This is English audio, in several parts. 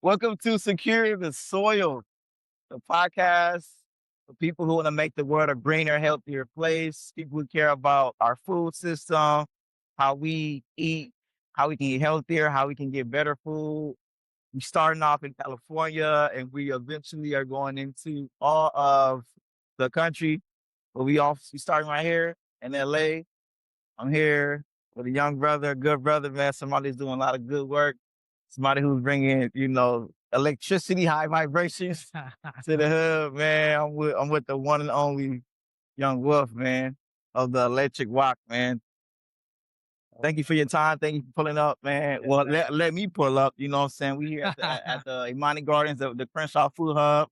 Welcome to Secure the Soil, the podcast for people who want to make the world a greener, healthier place. People who care about our food system, how we eat, how we can eat healthier, how we can get better food. We're starting off in California, and we eventually are going into all of the country. But we starting right here in LA. I'm here with a young brother, a good brother, man. Somebody who's doing a lot of good work. Somebody who's bringing, electricity, high vibrations to the hub, man. I'm with the one and only Young Wolf, man, of the Electric Walk, man. Thank you for your time. Thank you for pulling up, man. Yes, Well, sir. let me pull up. You know what I'm saying? We here at the Imani Gardens, the Crenshaw Food Hub.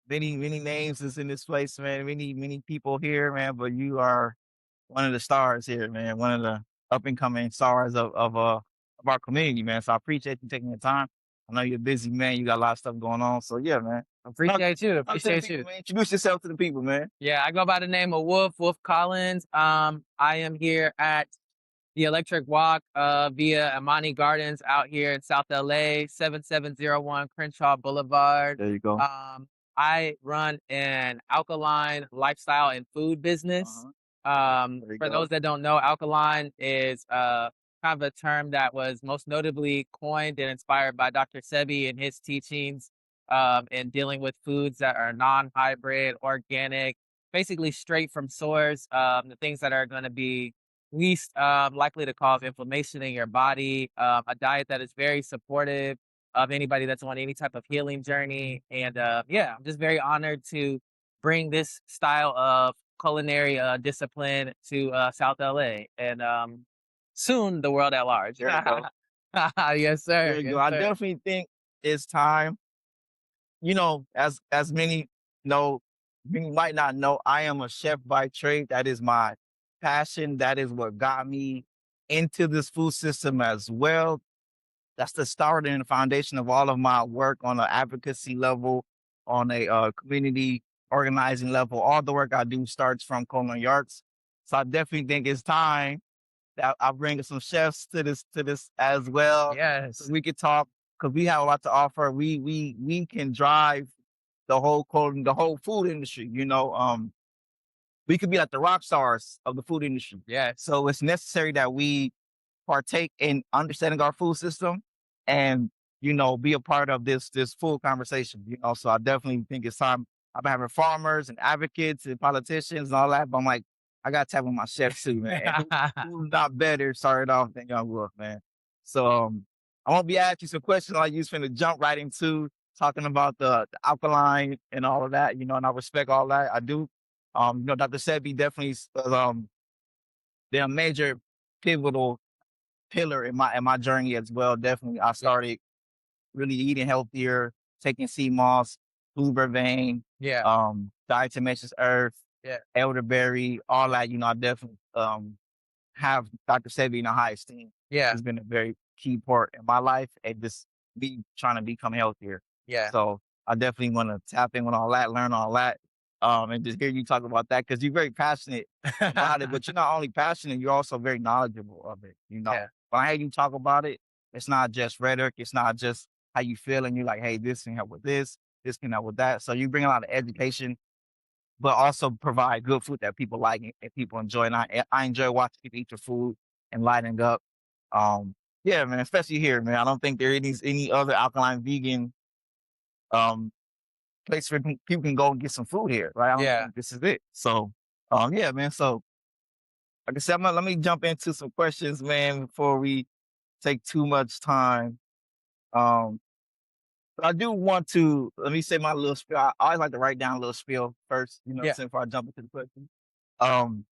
Many names is in this place, man. Many people here, man. But you are one of the stars here, man. One of the up and coming stars of our community, man. So I appreciate you taking the time. I know you're a busy man. You got a lot of stuff going on. So yeah, man. Appreciate you. Talk to the Appreciate people, you. man. Introduce yourself to the people, man. Yeah, I go by the name of Wolf Collins. I am here at the Electric Walk via Amani Gardens out here in South LA, 7701 Crenshaw Boulevard. There you go. I run an alkaline lifestyle and food business. There you For go. those that don't know, alkaline is kind of a term that was most notably coined and inspired by Dr. Sebi and his teachings in dealing with foods that are non-hybrid, organic, basically straight from source, the things that are going to be least likely to cause inflammation in your body, a diet that is very supportive of anybody that's on any type of healing journey. And yeah, I'm just very honored to bring this style of culinary discipline to South LA and soon the world at large. There you go. Yes, sir. There you Yes, go. I sir. definitely think it's time. As many know, many might not know, I am a chef by trade. That is my passion. That is what got me into this food system as well. That's the start and the foundation of all of my work on an advocacy level, on a community organizing level. All the work I do starts from culinary arts. So I definitely think it's time that I bring some chefs to this as well. So Yes. we could talk because we have a lot to offer. We can drive the whole food industry. We could be like the rock stars of the food industry. Yes. So it's necessary that we partake in understanding our food system and be a part of this full conversation. So I definitely think it's time. I've been having farmers and advocates and politicians and all that, but I'm like, I got to tap with my chef too, man. Who's not better started off than Young Wolf, man. So I won't be asking some questions like you just finna jump right into talking about the alkaline and all of that, and I respect all that. I do. Dr. Sebi definitely they're a major pivotal pillar in my journey as well. Definitely, I started really eating healthier, taking sea moss, blue vervain, Yeah. diatomaceous earth, Yeah. elderberry, all that. I definitely have Dr. Sebi in the high esteem. Yeah. It's been a very key part in my life and just be trying to become healthier. Yeah. So I definitely want to tap in with all that, learn all that, and just hear you talk about that because you're very passionate about it. But you're not only passionate, you're also very knowledgeable of it. Yeah. When I hear you talk about it, it's not just rhetoric. It's not just how you feel, and you're like, hey, this can help with this. This can help with that. So you bring a lot of education, but also provide good food that people like and people enjoy. And I enjoy watching people eat your food and lighting up. Yeah, man, especially here, man. I don't think there is any other alkaline vegan um place where people can go and get some food here, right? I don't Yeah. think this is it. So, yeah, man. So, like I said, let me jump into some questions, man, before we take too much time. Um, but I do want to let me say my little spiel. I always like to write down a little spiel first, Yeah. before I jump into the question. Um,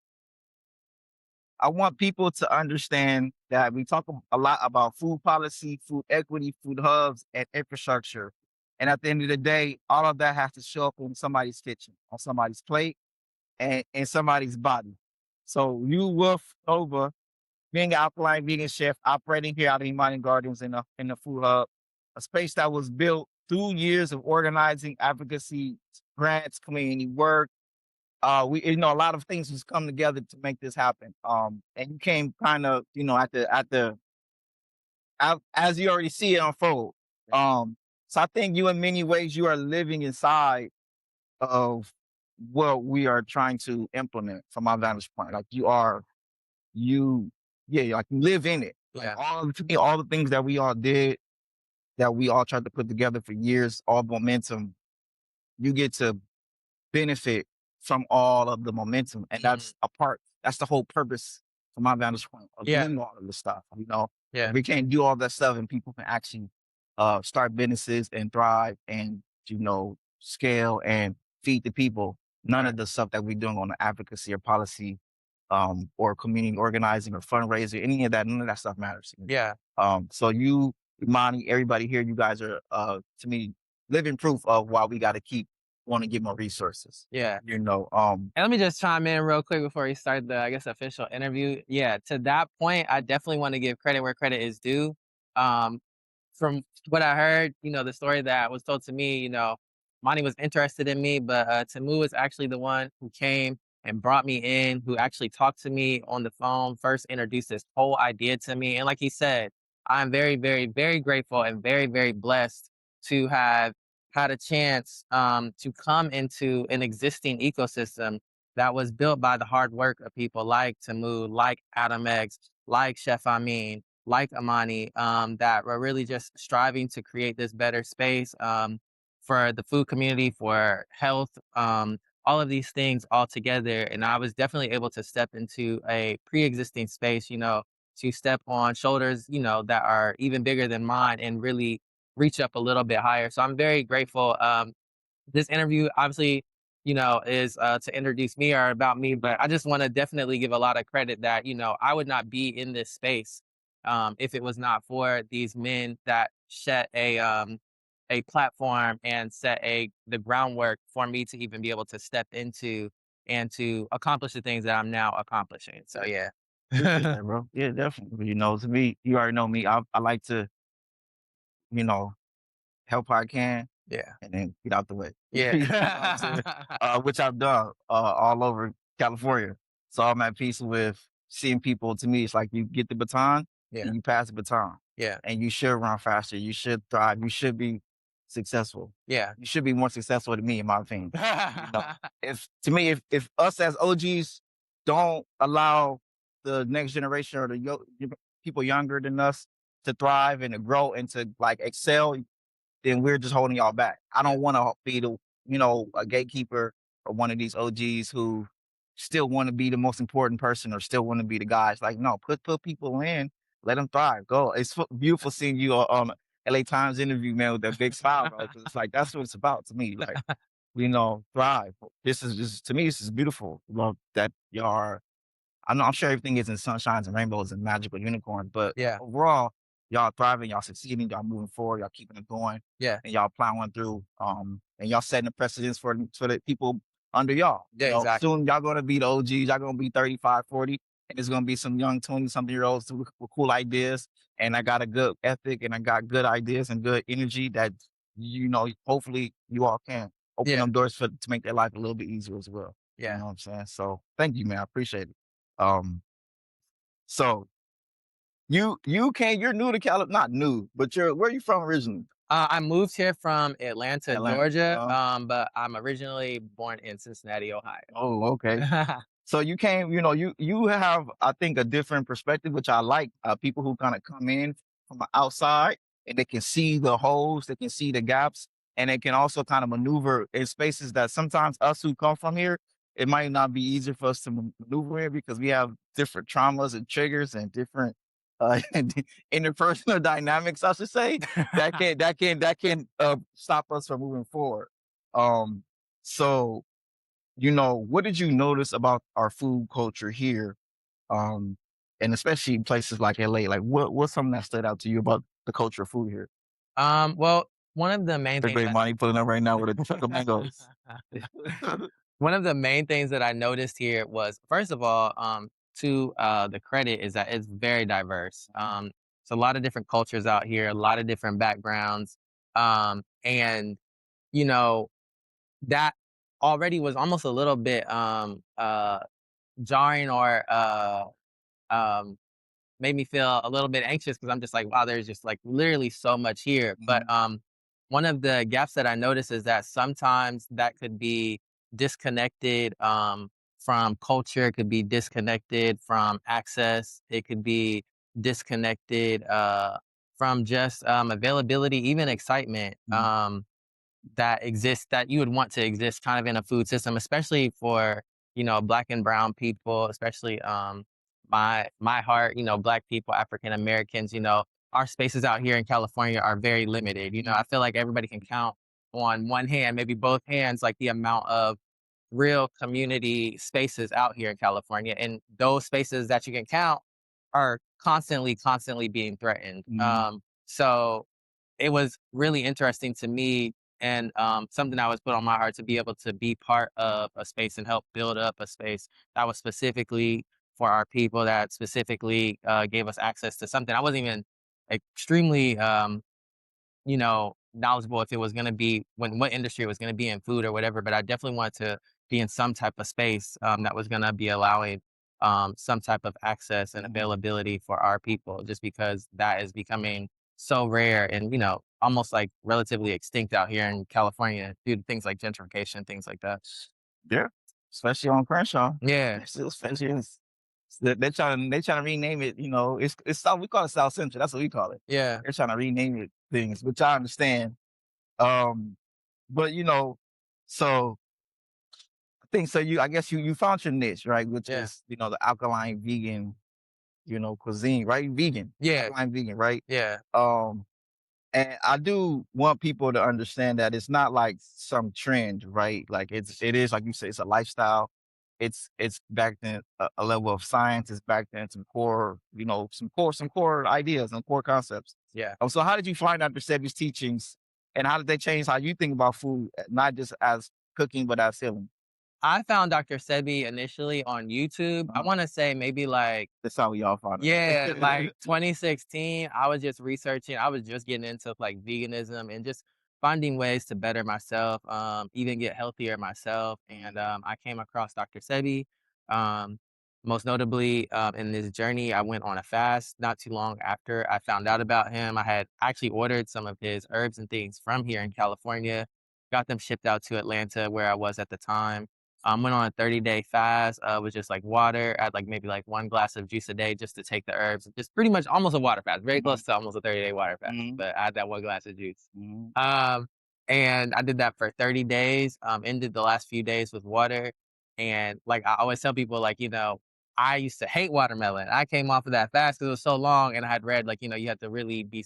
I want people to understand that we talk a lot about food policy, food equity, food hubs, and infrastructure. And at the end of the day, all of that has to show up in somebody's kitchen, on somebody's plate, and in somebody's body. So you, Wolf Nova, being an alkaline vegan chef, operating here out of Imani Gardens in the food hub, a space that was built through years of organizing, advocacy, grants, community work. A lot of things just come together to make this happen. And you came kind of, as you already see it unfold. So I think you in many ways you are living inside of what we are trying to implement from my vantage point. Like you yeah, like you live in it. Like Yeah. all to me, all the things that we all did, that we all tried to put together for years, all momentum, you get to benefit from all of the momentum. And Mhm. that's the whole purpose from my vantage point of Yeah. doing all of this stuff. You know, if Yeah. we can't do all that stuff and people can actually start businesses and thrive and, scale and feed the people, none Right. of the stuff that we're doing on the advocacy or policy or community organizing or fundraising, any of that, none of that stuff matters to me. Yeah. So you, Imani, everybody here, you guys are, to me, living proof of why we got to keep want to get more resources. Yeah. You know, And let me just chime in real quick before we start the, I guess, official interview. Yeah, to that point, I definitely want to give credit where credit is due. Um, from what I heard, the story that was told to me, Monty was interested in me, but Tamu was actually the one who came and brought me in, who actually talked to me on the phone, first introduced this whole idea to me. And like he said, I'm very, very, very grateful and very, very blessed to have had a chance to come into an existing ecosystem that was built by the hard work of people like Tamu, like Adam Eggs, like Chef Amin, like Amani, that were really just striving to create this better space for the food community, for health, all of these things all together. And I was definitely able to step into a pre-existing space, to step on shoulders, that are even bigger than mine and really reach up a little bit higher. So I'm very grateful. This interview obviously, is to introduce me or about me, but I just want to definitely give a lot of credit that, I would not be in this space if it was not for these men that set a platform and set the groundwork for me to even be able to step into and to accomplish the things that I'm now accomplishing. So yeah. appreciate that, bro. Yeah, definitely. To me, you already know me. I like to, you know, help how I can Yeah. and then get out the way. Yeah. You know what I'm saying? Which I've done all over California. So I'm at peace with seeing people. To me, it's like you get the baton Yeah. and you pass the baton, Yeah. and you should run faster. You should thrive. You should be successful. Yeah. You should be more successful than me, in my opinion. You know, if to me, if us as OGs don't allow the next generation or people younger than us to thrive and to grow and to like excel, then we're just holding y'all back. I Yeah. don't want to be a gatekeeper or one of these OGs who still want to be the most important person or still want to be the guys. Like, no, put people in, let them thrive. Go. It's beautiful seeing you on LA Times interview, man, with that big smile, bro. Because it's like that's what it's about to me. Like, thrive. This is to me. This is beautiful. Love that y'all are. I'm sure everything isn't sunshines and rainbows and magical unicorns, but Yeah. overall, y'all thriving, y'all succeeding, y'all moving forward, y'all keeping it going, Yeah. and y'all plowing through. And y'all setting the precedence for the people under y'all. Yeah, exactly. Soon y'all gonna be the OGs, y'all gonna be 35, 40, and there's gonna be some young 20-something-year-olds with cool ideas. And I got a good ethic and I got good ideas and good energy that hopefully you all can open Yeah. them doors to make their life a little bit easier as well. You Yeah. know what I'm saying? So thank you, man. I appreciate it. Um, so you're new to Cali, not new, but where are you from originally? I moved here from Atlanta, Atlanta. Georgia, but I'm originally born in Cincinnati, Ohio. Oh, okay. So you came, you have, I think, a different perspective, which I like. People who kind of come in from the outside and they can see the holes, they can see the gaps, and they can also kind of maneuver in spaces that sometimes us who come from here, it might not be easier for us to maneuver in because we have different traumas and triggers and different interpersonal dynamics, I should say, that can stop us from moving forward. Um, so what did you notice about our food culture here? Um, and especially in places like LA, like what's something that stood out to you about the culture of food here? Well, one of the main The things great money pulling up right now with a truck of mangoes. that one of the main things that I noticed here was, first of all, to the credit is that it's very diverse. It's a lot of different cultures out here, a lot of different backgrounds, and you know that already was almost a little bit jarring or um made me feel a little bit anxious because I'm just like, wow, there's just like literally so much here. But Mhm, one of the gaps that I notice is that sometimes that could be disconnected from culture, it could be disconnected from access, it could be disconnected from just availability, even excitement. mhm, That exists that you would want to exist kind of in a food system, especially for, black and brown people, especially my heart, black people, African Americans, our spaces out here in California are very limited. mhm, I feel like everybody can count on one hand, maybe both hands, like the amount of real community spaces out here in California. And those spaces that you can count are constantly being threatened. mhm, So it was really interesting to me and something that was put on my heart to be able to be part of a space and help build up a space that was specifically for our people, that specifically gave us access to something I wasn't even extremely knowledgeable if it was going to be what industry it was going to be in food or whatever, but I definitely wanted to be in some type of space that was going to be allowing some type of access and mhm. availability for our people, just because that is becoming so rare and, almost like relatively extinct out here in California due to things like gentrification, things like that. Yeah, especially on Crenshaw. Yeah. Especially they're trying to rename it, it's South we call it South Central, that's what we call it. Yeah. They're trying to rename it things, which I understand. Um, but, so I think so I guess you found your niche, right? Which Yeah. is, the alkaline vegan, cuisine, right? Vegan, Yeah. alkaline vegan, right? Yeah. Um And I do want people to understand that it's not like some trend, right? Like it is like you say, it's a lifestyle. It's backed in a level of science. It's backed in some core, some core ideas and core concepts. Yeah. So how did you find Dr. Sebi's teachings, and how did they change how you think about food, not just as cooking but as healing? I found Dr. Sebi initially on YouTube. I Uh-huh. want to say maybe like, That's how we all found yeah, like it. 2016, I was just researching. I was just getting into like veganism and just finding ways to better myself, even get healthier myself. And I came across Dr. Sebi. Um, Most notably, in this journey, I went on a fast not too long after I found out about him. I had actually ordered some of his herbs and things from here in California, got them shipped out to Atlanta where I was at the time. Went on a 30-day fast, with just like water, I had like maybe like 1 glass of juice a day just to take the herbs, just pretty much almost a water fast, very close Mhm, to almost a 30-day water fast, mhm, but I had that 1 glass of juice. mhm, Um, and I did that for 30 days, ended the last few days with water. And like I always tell people, like, I used to hate watermelon. I came off of that fast because it was so long, and I had read like, you have to really be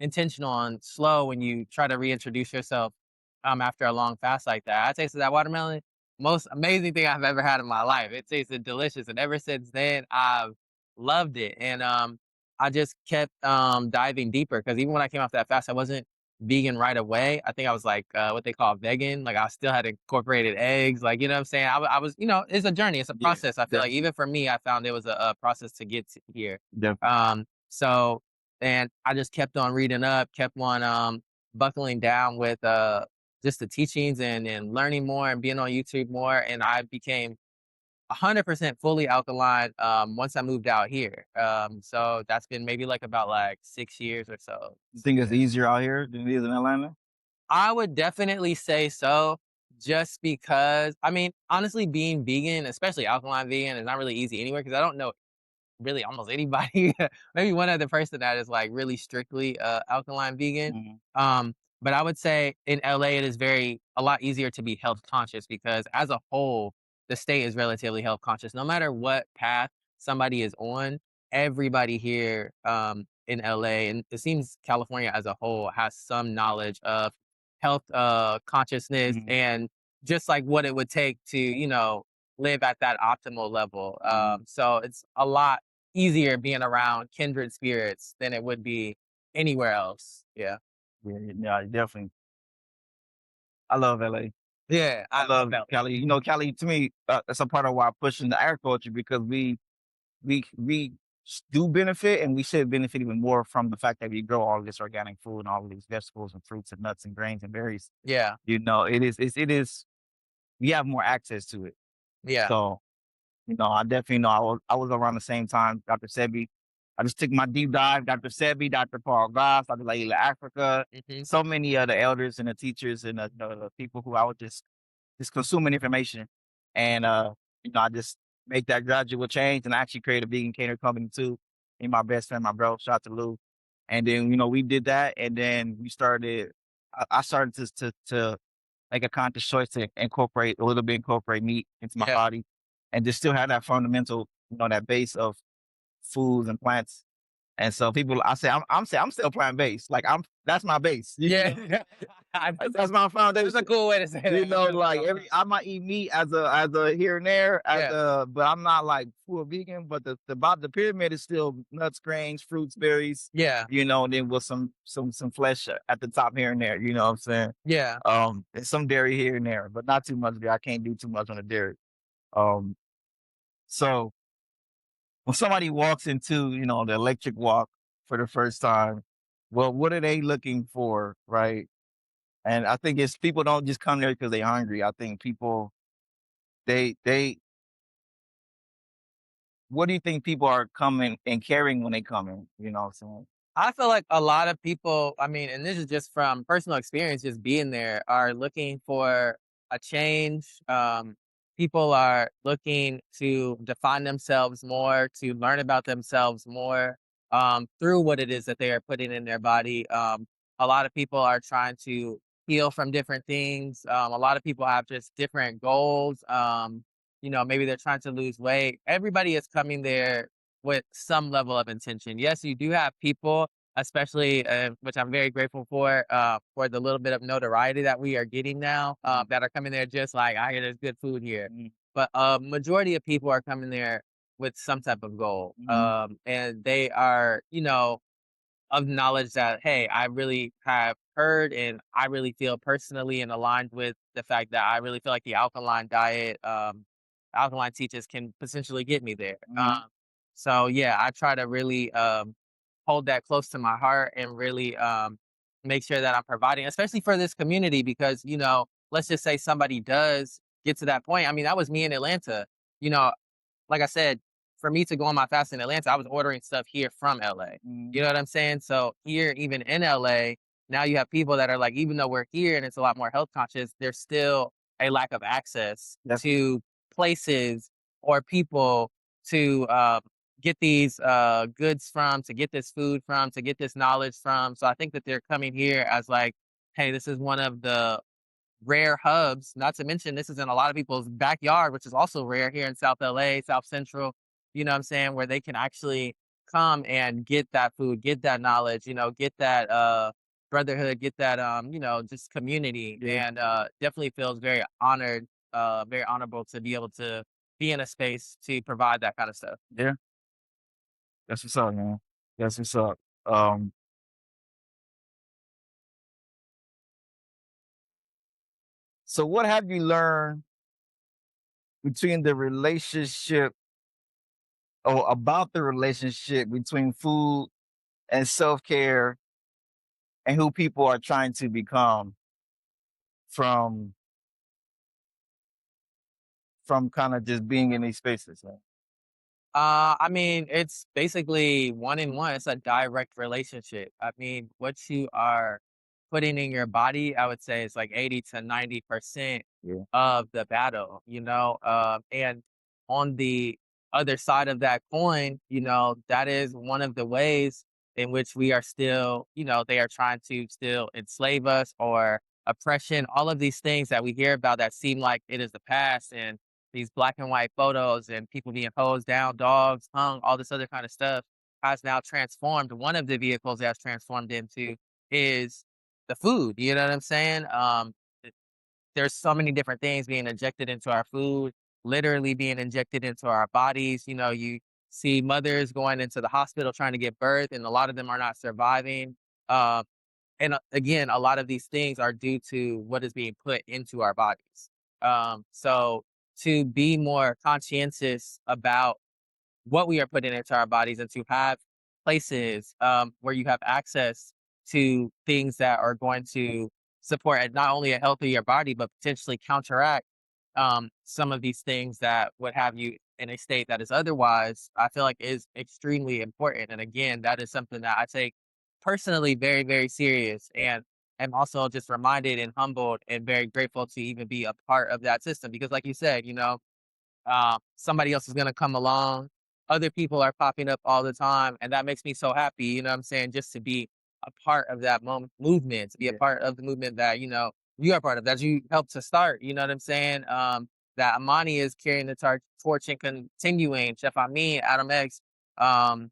intentional and slow when you try to reintroduce yourself after a long fast like that. I tasted that watermelon, most amazing thing I've ever had in my life. It tasted delicious, and ever since then, I've loved it. And I just kept diving deeper because even when I came off that fast, I wasn't vegan right away. I think I was like what they call vegan. Like I still had incorporated eggs. Like you know what I'm saying. I was it's a journey. It's a yeah, process. I feel like definitely, even for me, I found it was a process to get to here. definitely. So and I just kept on reading up, kept on buckling down with just the teachings and learning more and being on YouTube more. And I became 100% fully alkaline once I moved out here. So that's been maybe like about like 6 years or so. You think it's easier out here than it is in Atlanta? I would definitely say so, just because I mean, honestly, being vegan, especially alkaline vegan, is not really easy anywhere because I don't know really almost anybody. Maybe one other person that is like really strictly alkaline vegan. Mhm, But I would say in LA it is a lot easier to be health conscious because as a whole, the state is relatively health conscious. No matter what path somebody is on, everybody here in LA and it seems California as a whole has some knowledge of health consciousness mhm, and just like what it would take to, live at that optimal level. mhm. So it's a lot easier being around kindred spirits than it would be anywhere else. Yeah. Yeah, yeah, definitely. I love LA. Yeah, I I love love LA. Cali. Cali to me, that's a part of why I push into agriculture because we do benefit and we should benefit even more from the fact that we grow all this organic food and all of these vegetables and fruits and nuts and grains and berries. Yeah, It is we have more access to it. yeah, So, I definitely know I was around the same time, Dr. Sebi. I just took my deep dive, Dr. Sebi, Dr. Paul Goss, Dr. Laila Africa, Mhm. so many other elders and the teachers and the people who I was just consuming information. And I just make that gradual change and I actually create a vegan cater company too. And my best friend, my bro, shout out to Lou. And then, we did that and then we started I started to make a conscious choice to incorporate meat into my Yeah. body and just still have that fundamental, that base of foods and plants. And so people, I say, I'm still plant based. Like that's my base. Yeah. Like, that's my That's a foundation. cool way to say that. That's really Like cool. I might eat meat as a here and there, Yeah. but I'm not like full vegan. But the bottom the pyramid is still nuts, grains, fruits, berries. Yeah. And then with some flesh at the top here and there. You know what I'm saying? Yeah. And some dairy here and there, but not too much dairy. I can't do too much on the dairy. Um, so when somebody walks into, the electric walk for the first time, well, what are they looking for, right? And I think it's people don't just come there because they're hungry. I think people they what do you think people are coming and carrying when they come in? You know what I'm saying? I feel like a lot of people, I mean, and this is just from personal experience, just being there, are looking for a change. People are looking to define themselves more, to learn about themselves more through what it is that they are putting in their body. A lot of people are trying to heal from different things. A lot of people have just different goals. Maybe they're trying to lose weight. Everybody is coming there with some level of intention. Yes, you do have people, especially which I'm very grateful for the little bit of notoriety that we are getting now, that are coming there just like I hear there's good food here. Mhm, But majority of people are coming there with some type of goal, mhm, and they are, of knowledge that, hey, I really have heard and I really feel personally and aligned with the fact that I really feel like the alkaline diet, alkaline teachers can potentially get me there. mhm. So yeah, I try to really hold that close to my heart and really make sure that I'm providing, especially for this community, because let's just say somebody does get to that point. I mean, that was me in Atlanta. You know, like I said, for me to go on my fast in Atlanta, I was ordering stuff here from LA. Mhm. You know what I'm saying? So here, even in LA, now you have people that are like, even though we're here and it's a lot more health conscious, there's still a lack of access Definitely. to places or people to get these goods from, to get this food from, to get this knowledge from. So I think that they're coming here as like, hey, this is one of the rare hubs, not to mention this is in a lot of people's backyard, which is also rare here in South LA, South Central, you know what I'm saying, where they can actually come and get that food, get that knowledge, get that brotherhood, get that just community, Yeah, and definitely feels very honored, very honorable to be able to be in a space to provide that kind of stuff. yeah. That's what's up, man. That's what's up. Um, so what have you learned between the relationship or about the relationship between food and self-care and who people are trying to become from kind of just being in these spaces? Man? I mean, it's basically one in one. It's a direct relationship. I mean, what you are putting in your body, I would say is like 80 to 90% Yeah. of the battle, and on the other side of that coin, that is one of the ways in which we are still, they are trying to still enslave us or oppression, all of these things that we hear about that seem like it is the past. And these black and white photos and people being hosed down, dogs hung, all this other kind of stuff has now transformed. One of the vehicles that's transformed into is the food. You know what I'm saying? There's so many different things being injected into our food, literally being injected into our bodies. You see mothers going into the hospital trying to give birth, and a lot of them are not surviving. Um, and again, a lot of these things are due to what is being put into our bodies. So to be more conscientious about what we are putting into our bodies and to have places where you have access to things that are going to support not only a healthier body, but potentially counteract some of these things that would have you in a state that is otherwise, I feel like is extremely important. And again, that is something that I take personally very, very serious. And I'm also just reminded and humbled and very grateful to even be a part of that system. Because like you said, somebody else is gonna come along. Other people are popping up all the time, and that makes me so happy, you know what I'm saying? Just to be a part of that movement, to be a Yeah. part of the movement that, you are part of, that you helped to start, you know what I'm saying? That Amani is carrying the torch and continuing, Chef Amin, Adam X, um,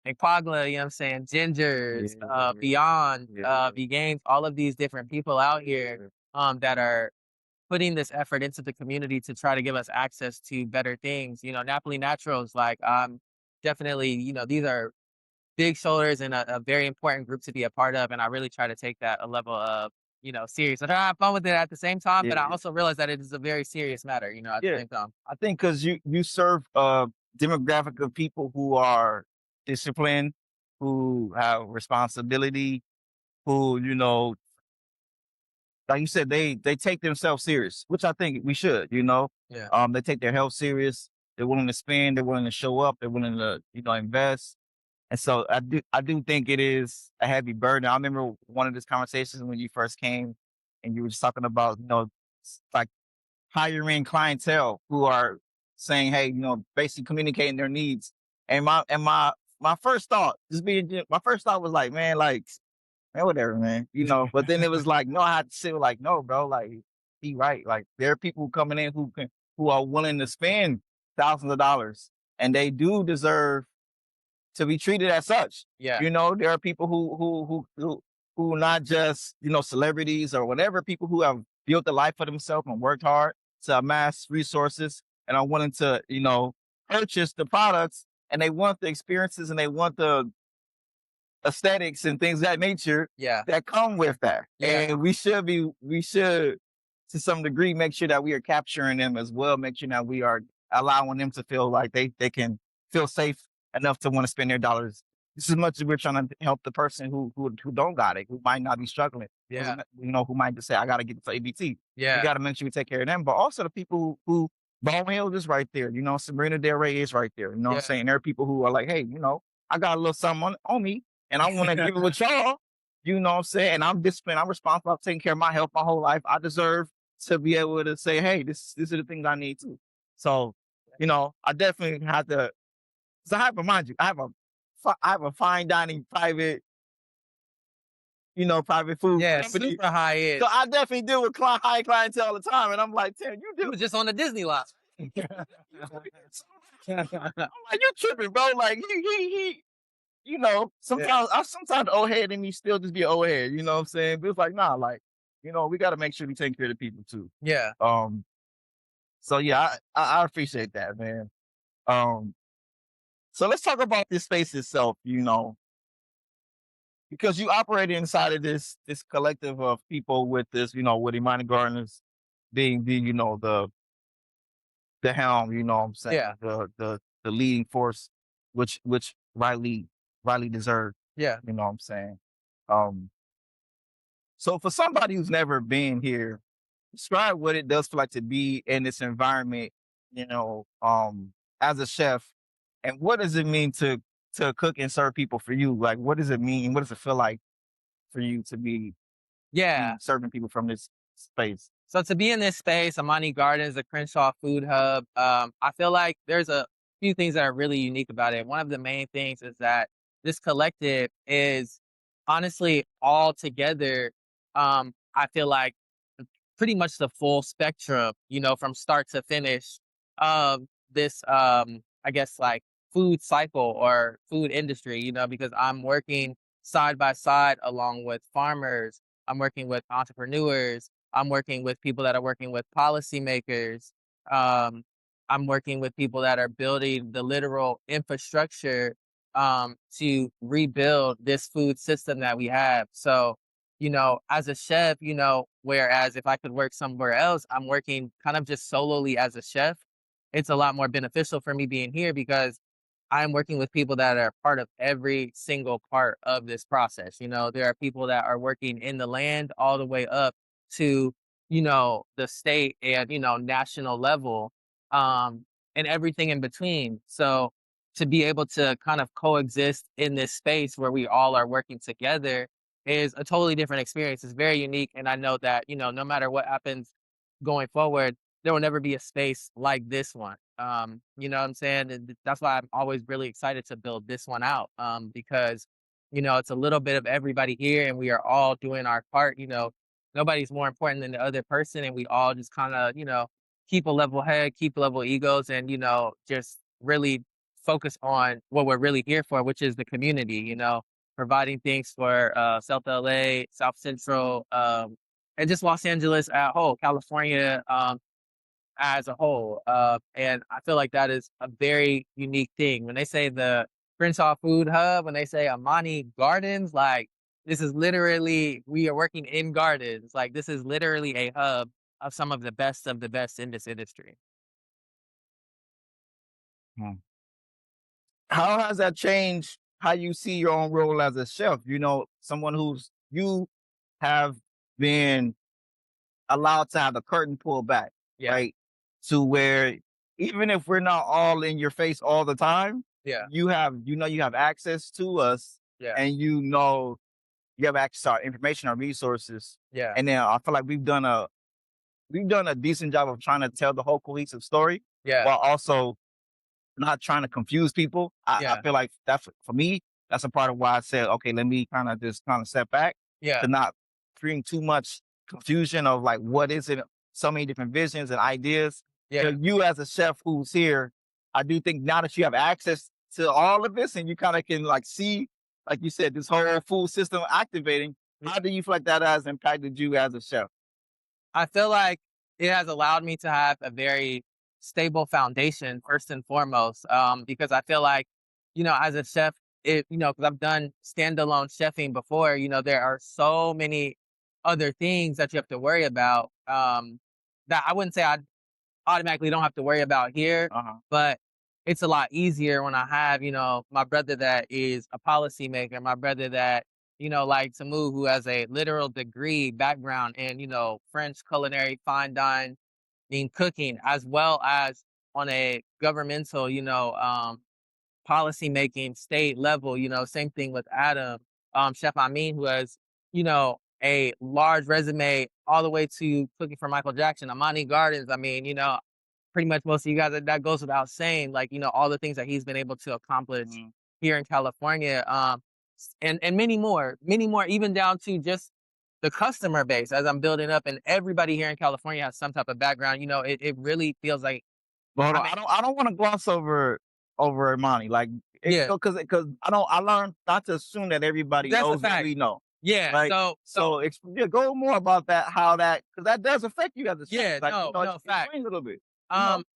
and Quagla, you know what I'm saying? Yeah. Gingers, Beyond, Yeah. Games, all of these different people out here Yeah. that are putting this effort into the community to try to give us access to better things. Napoli Naturals, like definitely, these are big shoulders and a very important group to be a part of. And I really try to take that a level of, serious. I try to have fun with it at the same time, but I Yeah. also realize that it is a very serious matter, at the Yeah. same time. I think because you serve a demographic of people who are disciplined, who have responsibility, who, like you said, they take themselves serious, which I think we should, Yeah. They take their health serious, they're willing to spend, they're willing to show up, they're willing to, invest. And so I do think it is a heavy burden. I remember one of these conversations when you first came and you were just talking about, like hiring clientele who are saying, hey, basically communicating their needs. And my first thought, my first thought was like, man, like, man, whatever, man. But then it was like, no, I had to say like, no, bro, like he right. Like there are people coming in who are willing to spend thousands of dollars and they do deserve to be treated as such. Yeah. There are people who not just, celebrities or whatever, people who have built a life for themselves and worked hard to amass resources and are willing to, purchase the products and they want the experiences and they want the aesthetics and things of that nature Yeah. that come with that. Yeah. And we should to some degree make sure that we are capturing them as well, make sure that we are allowing them to feel like they can feel safe enough to want to spend their dollars. Just as much as we're trying to help the person who don't got it, who might not be struggling, Yeah. who might just say, I gotta get this ABT. We Yeah. gotta make sure we take care of them. But also the people who Bone Hill is right there, Sabrina Del Rey is right there. You know what I'm Yeah. saying? There are people who are like, hey, I got a little something on me and I want to give it with y'all. You know what I'm saying? And I'm disciplined. I'm responsible for taking care of my health my whole life. I deserve to be able to say, hey, this are the things I need too. So, I definitely have to. So I have to mind you, I have a fine dining private food Yeah. company. Super high So end. I definitely deal with high clientele all the time. And I'm like, Tim, you You do. was just on the Disney lot. I'm like, you tripping, bro. Like he Yeah. sometimes the old head in me still just be an old head, you know what I'm saying? But it's like, nah, like, we gotta make sure we take care of the people too. Yeah. Um, so yeah, I appreciate that, man. Um, so let's talk about this space itself, because you operate inside of this collective of people with this, with Imani Gardner's being the helm, you know what I'm saying, Yeah. the leading force, which rightly deserved, Yeah. you know what I'm saying. Um, so for somebody who's never been here, describe what it does feel like to be in this environment, as a chef, and what does it mean to cook and serve people for you? Like, what does it mean? What does it feel like for you to be Yeah. serving people from this space? So to be in this space, Amani Gardens, the Crenshaw Food Hub, I feel like there's a few things that are really unique about it. One of the main things is that this collective is honestly all together. I feel like pretty much the full spectrum, from start to finish of this, I guess, like food cycle or food industry, because I'm working side by side along with farmers. I'm working with entrepreneurs. I'm working with people that are working with policymakers. Um, I'm working with people that are building the literal infrastructure to rebuild this food system that we have. So, as a chef, whereas if I could work somewhere else, I'm working kind of just solely as a chef. It's a lot more beneficial for me being here because I'm working with people that are part of every single part of this process. There are people that are working in the land all the way up to, the state and, national level. Um, and everything in between. So to be able to kind of coexist in this space where we all are working together is a totally different experience. It's very unique. And I know that, no matter what happens going forward, there will never be a space like this one. You know what I'm saying? And that's why I'm always really excited to build this one out. Because, it's a little bit of everybody here and we are all doing our part. Nobody's more important than the other person. And we all just kind of, keep a level head, keep level egos, and, just really focus on what we're really here for, which is the community, providing things for South LA, South Central, and just Los Angeles at whole, California as a whole. And I feel like that is a very unique thing. When they say the Crenshaw Food Hub, when they say Amani Gardens, like this is literally, we are working in gardens. Like this is literally a hub of some of the best in this industry. Hmm. How has that changed how you see your own role as a chef? Someone who's you have been allowed to have the curtain pulled back, Yeah, right? To where even if we're not all in your face all the time, yeah, you have access to us, yeah, and you have access to our information, our resources. yeah, And then I feel like we've done a decent job of trying to tell the whole cohesive story yeah, while also not trying to confuse people. I yeah, feel like that's for me, that's a part of why I said, okay, let me kind of step back yeah, to not bring too much confusion of like what is it, so many different visions and ideas. yeah. You as a chef who's here, I do think now that you have access to all of this and you kind of can like see, like you said, this whole food system activating. How do you feel like that has impacted you as a chef? I feel like it has allowed me to have a very stable foundation first and foremost. Because I feel like, as a chef, because I've done standalone chefing before, there are so many other things that you have to worry about. That I wouldn't say I automatically don't have to worry about here, Uh-huh. but it's a lot easier when I have, my brother that is a policymaker, my brother that, like Tamu, who has a literal degree background in, French culinary, fine dining, cooking, as well as on a governmental, policy making state level, same thing with Adam, Chef Amin, who has, a large resume all the way to cooking for Michael Jackson, Amani Gardens. I mean, pretty much most of you guys, that goes without saying, like, all the things that he's been able to accomplish Mhm. here in California. And many more, even down to just the customer base as I'm building up, and everybody here in California has some type of background. It really feels like But hold I on, mean, I don't want to gloss over Imani. Like it yeah, because I learned not to assume that everybody that's a knows what fact. we know. Yeah. Right. So So yeah, go more about that, how that because that does affect you as a chef. yeah, Like, no, fact. explain a little bit.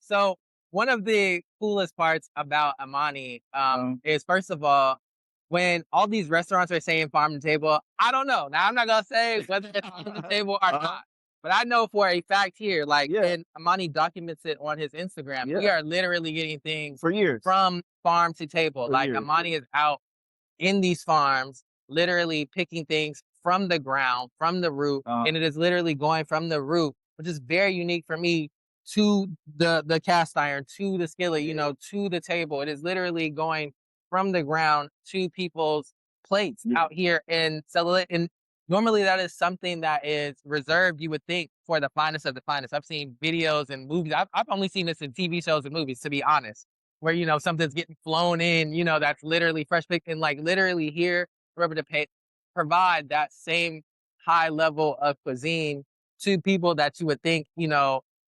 So one of the coolest parts about Amani, Um, is first of all, when all these restaurants are saying farm to table, I don't know. Now I'm not gonna say whether it's farm to table or uh-huh. not, but I know for a fact here, like, Yeah, and Amani documents it on his Instagram. We yeah. are literally getting things For years. from farm to table. For Like years. Amani is out in these farms, literally picking things from the ground, from the root, Uh, and it is literally going from the root, which is very unique for me, to the cast iron, to the skillet, yeah, to the table. It is literally going from the ground to people's plates yeah, out here in Cellular. And normally that is something that is reserved, you would think, for the finest of the finest. I've seen videos and movies. I've only seen this in TV shows and movies, to be honest, where, something's getting flown in, that's literally fresh picked, and like literally here, we're able to provide that same high level of cuisine to people that you would think,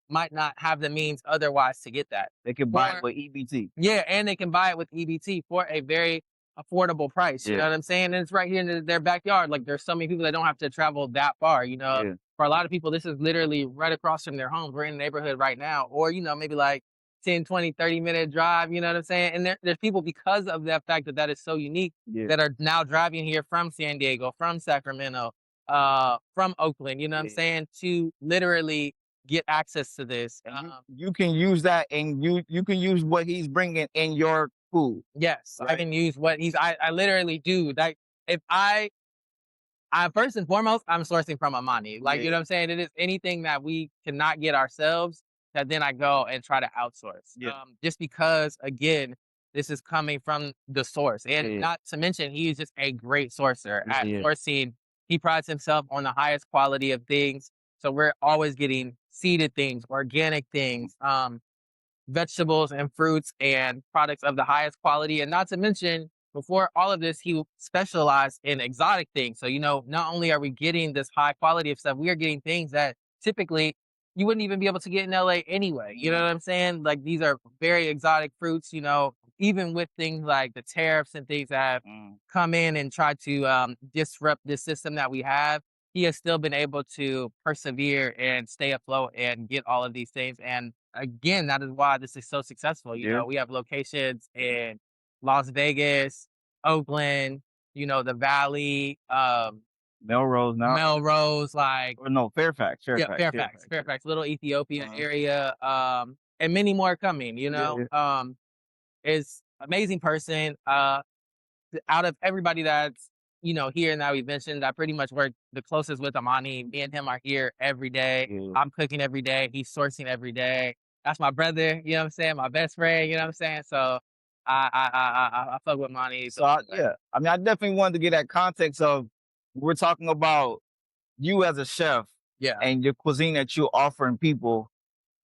might not have the means otherwise to get that. they can buy it For with EBT. Yeah, and they can buy it with EBT for a very affordable price. You know Yeah, what I'm saying? And it's right here in their backyard. Like there's so many people that don't have to travel that far. yeah, For a lot of people, this is literally right across from their homes. We're in the neighborhood right now, or maybe like 10, 20, 30 minute drive. You know what I'm saying? And there's people, because of that fact that that is so unique, yeah, that are now driving here from San Diego, from Sacramento, from Oakland. You know what I'm yeah. saying? To literally get access to this. And you can use that, and you can use what he's bringing in your food, Yes, I right? can use what I literally do. Like if I first and foremost, I'm sourcing from Amani. Like, Yeah, you know what I'm saying? It is anything that we cannot get ourselves. that then I go and try to outsource. Yeah. Just because, again, this is coming from the source. Yeah. And Yeah. not to mention, he is just a great sourcer Yeah. at Yeah. sourcing. He prides himself on the highest quality of things. So we're always getting seeded things, organic things, vegetables and fruits and products of the highest quality. And not to mention, before all of this, he specialized in exotic things. So, not only are we getting this high quality of stuff, we are getting things that typically you wouldn't even be able to get in LA anyway. You know Mm, what I'm saying? Like these are very exotic fruits, even with things like the tariffs and things that have mm. come in and tried to disrupt this system that we have. He has still been able to persevere and stay afloat and get all of these things. And again, that is why this is so successful. Yeah. We have locations in Las Vegas, Oakland, the Valley, Melrose now. Melrose, like Or no, Fairfax, yeah, Fairfax, Fairfax, Fairfax. Fairfax, Little Ethiopia Uh-huh. area, and many more coming. Yeah, yeah. Is amazing person. Out of everybody that's here and that we mentioned, I pretty much work the closest with Amani. Me and him are here every day. Yeah. I'm cooking every day. He's sourcing every day. That's my brother. You know what I'm saying? My best friend. You know what I'm saying? So I fuck with Monty. So yeah, I mean, I definitely wanted to get that context of we're talking about you as a chef Yeah, and your cuisine that you're offering people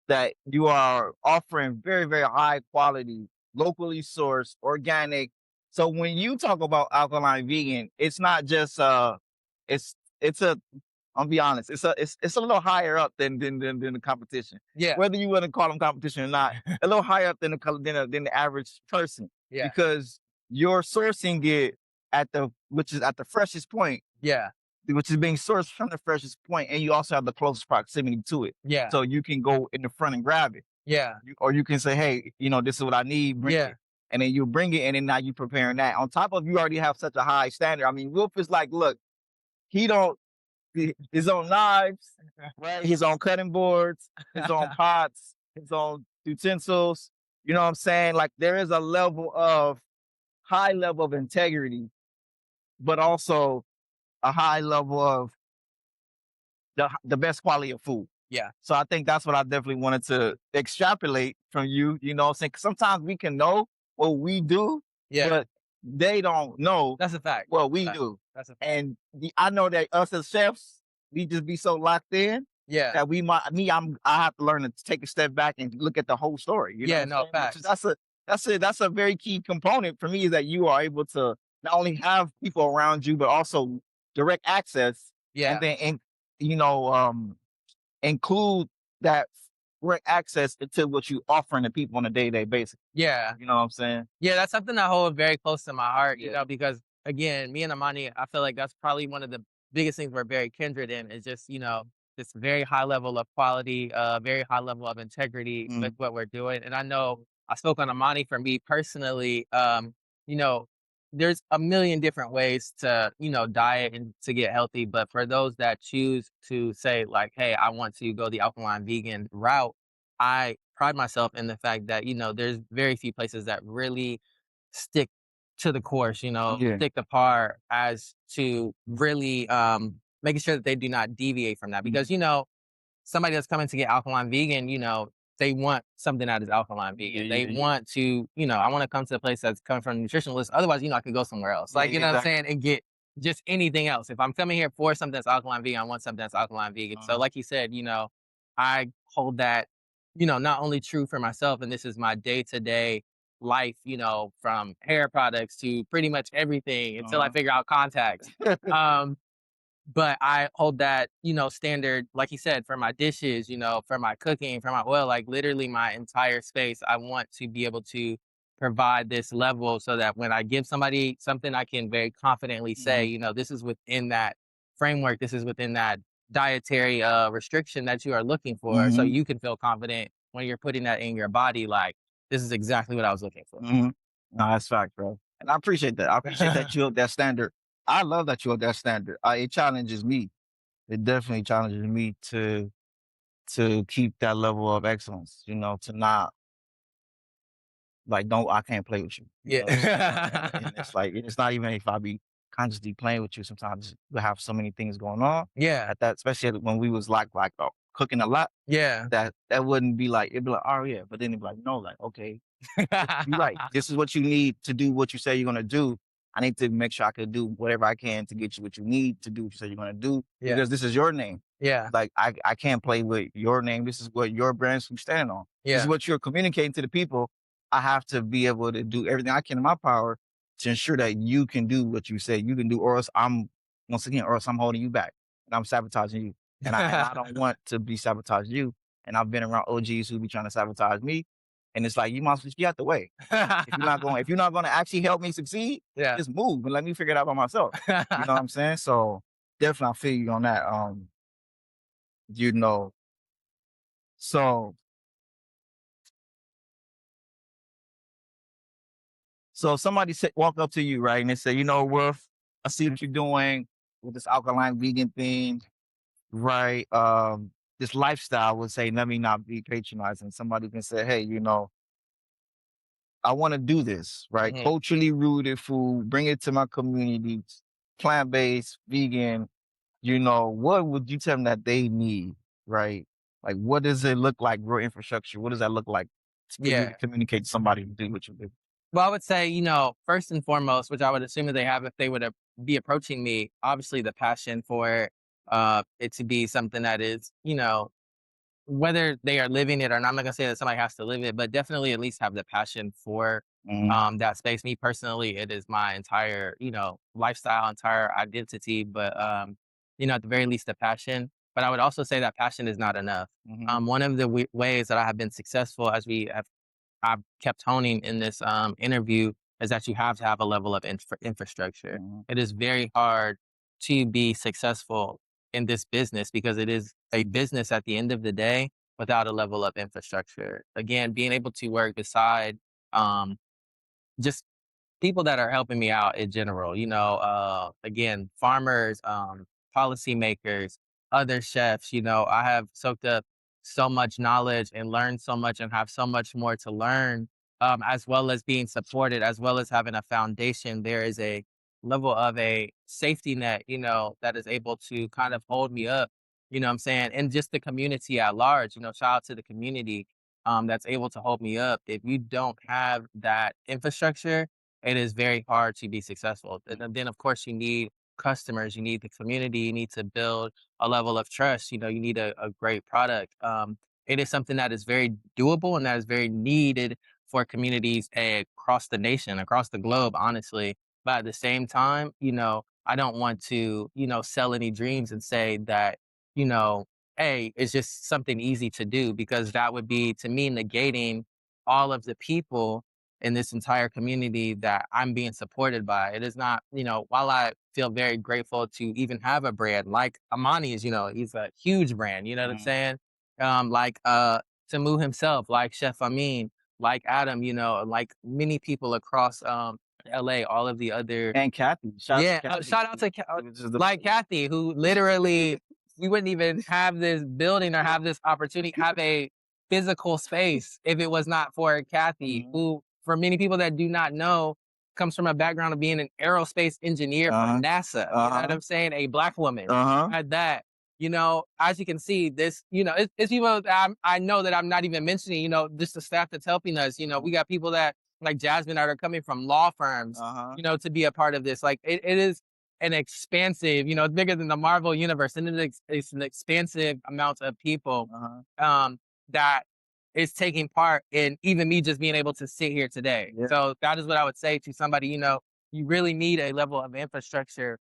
that you are offering very, very high quality, locally sourced, organic. So when you talk about alkaline vegan, it's not just it's a I'll be honest, it's a little higher up than the competition. yeah, Whether you want to call them competition or not, a little higher up than the average person yeah, because you're sourcing it which is at the freshest point, yeah, which is being sourced from the freshest point, and you also have the closest proximity to it. yeah, So you can go in the front and grab it. yeah, Or you can say, hey, this is what I need, bring yeah, it. And then you bring it, and then now you preparing that. On top of you already have such a high standard. I mean, Wolf is like, look, he don't his own knives, right? His own cutting boards, his own pots, his own utensils. You know what I'm saying? Like there is a high level of integrity, but also a high level of the best quality of food. yeah, So I think that's what I definitely wanted to extrapolate from you. You know what I'm saying? 'Cause sometimes we can know what we do, yeah. but they don't know That's a fact. what we Fact. do. That's a fact. And I know that us as chefs, we just be so locked in Yeah, that I have to learn to take a step back and look at the whole story. You know yeah. what I'm No saying? Which is facts. that's a very key component for me is that you are able to not only have people around you, but also direct access and Yeah, then you know, include that direct access into what you offering to people on a day-to-day basis. yeah. You know what I'm saying? Yeah, that's something I hold very close to my heart, Yeah. because again, me and Amani, I feel like that's probably one of the biggest things we're very kindred in is just, this very high level of quality, very high level of integrity with Mm, what we're doing. And I know I spoke on Amani for me personally, you know, there's a million different ways to, diet and to get healthy. But for those that choose to say like, hey, I want to go the alkaline vegan route, I pride myself in the fact that, there's very few places that really stick to the course, yeah. stick the par as to really making sure that they do not deviate from that. Mm, Because, somebody that's coming to get alkaline vegan, they want something that is alkaline yeah, vegan. They yeah, yeah. want to, I want to come to a place that's coming from a nutritionalist. Otherwise, I could go somewhere else. Yeah, Like, yeah, what I'm exactly. saying? And get just anything else. If I'm coming here for something that's alkaline vegan, I want something that's alkaline vegan. So, Uh-huh. like you said, I hold that, not only true for myself, and this is my day to day life, from hair products to pretty much everything until I Uh-huh. figure out contacts. Um, but I hold that, standard, like you said, for my dishes, for my cooking, for my oil, like literally my entire space. I want to be able to provide this level so that when I give somebody something, I can very confidently say, Mhm, this is within that framework, this is within that dietary restriction that you are looking for. So mhm, you can feel confident when you're putting that in your body, like, this is exactly what I was looking for. mhm. No, that's fact, bro. And I appreciate that. I appreciate that you hold that standard. I love that you hold that standard. It challenges me. It definitely challenges me to keep that level of excellence, to not like don't I can't play with you. You know what I'm saying? And Yeah. it's like it's not even if I be consciously playing with you. Sometimes we have so many things going on Yeah. at that, especially when we was cooking a lot. Yeah. That wouldn't be like it'd be like, oh yeah, but then it'd be like, no, like okay, you're right. This is what you need to do what you say you're gonna do. I need to make sure I can do whatever I can to get you what you need to do what you say you're gonna do Yeah. because this is your name. Yeah. Like I can't play with your name. This is what your brand's standing on. This is Yeah. what you're communicating to the people. I have to be able to do everything I can in my power to ensure that you can do what you say you can do, or else I'm holding you back and I'm sabotaging you. And I don't want to be sabotaging you. And I've been around OGs who be trying to sabotage me. And it's like you must get out the way. If you're not gonna actually help me succeed, Yeah. just move and let me figure it out by myself. You know what I'm saying? So definitely I feel you on that. You know, so so if somebody walk up to you, right, and they say, you know, Wolf, I see what you're doing with this alkaline vegan thing, right? This lifestyle would say, let me not be patronizing. Somebody can say, hey, you know, I want to do this, right? Mhm. Culturally rooted food, bring it to my community, plant-based, vegan, you know, what would you tell them that they need, right? Like, what does it look like, real infrastructure? What does that look like for you to Yeah. communicate to somebody to do what you do? Well, I would say, first and foremost, which I would assume that they have if they would be approaching me, obviously the passion for it to be something that is, whether they are living it or not, I'm not gonna say that somebody has to live it, but definitely at least have the passion for Mhm, that space. Me personally, it is my entire, lifestyle, entire identity, but at the very least the passion. But I would also say that passion is not enough. mhm, One of the ways that I have been successful as I've kept honing in this interview is that you have to have a level of infrastructure. mhm, It is very hard to be successful in this business because it is a business at the end of the day without a level of infrastructure. Again, being able to work beside um, just people that are helping me out in general, again, farmers, policymakers, other chefs, I have soaked up so much knowledge and learned so much and have so much more to learn, as well as being supported, as well as having a foundation. There is a level of a safety net, that is able to kind of hold me up, what I'm saying? And just the community at large, shout out to the community that's able to hold me up. If you don't have that infrastructure, it is very hard to be successful. And then, of course, you need customers, you need the community, you need to build a level of trust. You need a great product. It is something that is very doable and that is very needed for communities across the nation, across the globe, honestly. But at the same time, I don't want to, sell any dreams and say that, you know, hey, it's just something easy to do because that would be to me negating all of the people in this entire community that I'm being supported by. It is not, while I feel very grateful to even have a brand like Amani is, he's a huge brand, you know what I'm mhm. saying? Like Tamu himself, like Chef Amin, like Adam, like many people across LA, all of the other And Kathy, shout out to yeah, Kathy. shout out to Which is the like Kathy, who literally we wouldn't even have this building or have this opportunity, have a physical space if it was not for Kathy, Mhm. who, for many people that do not know, comes from a background of being an aerospace engineer for Uh-huh, NASA. You know what uh-huh, I'm saying? A black woman uh-huh, at that. As you can see, this, it's people that I know that I'm not even mentioning, just the staff that's helping us. uh-huh, We got people that like Jasmine that are coming from law firms uh-huh. to be a part of this. Like it is an expansive, it's bigger than the Marvel universe, and it's an expansive amount of people Uh-huh. that is taking part in even me just being able to sit here today. Yeah. So that is what I would say to somebody, you really need a level of infrastructure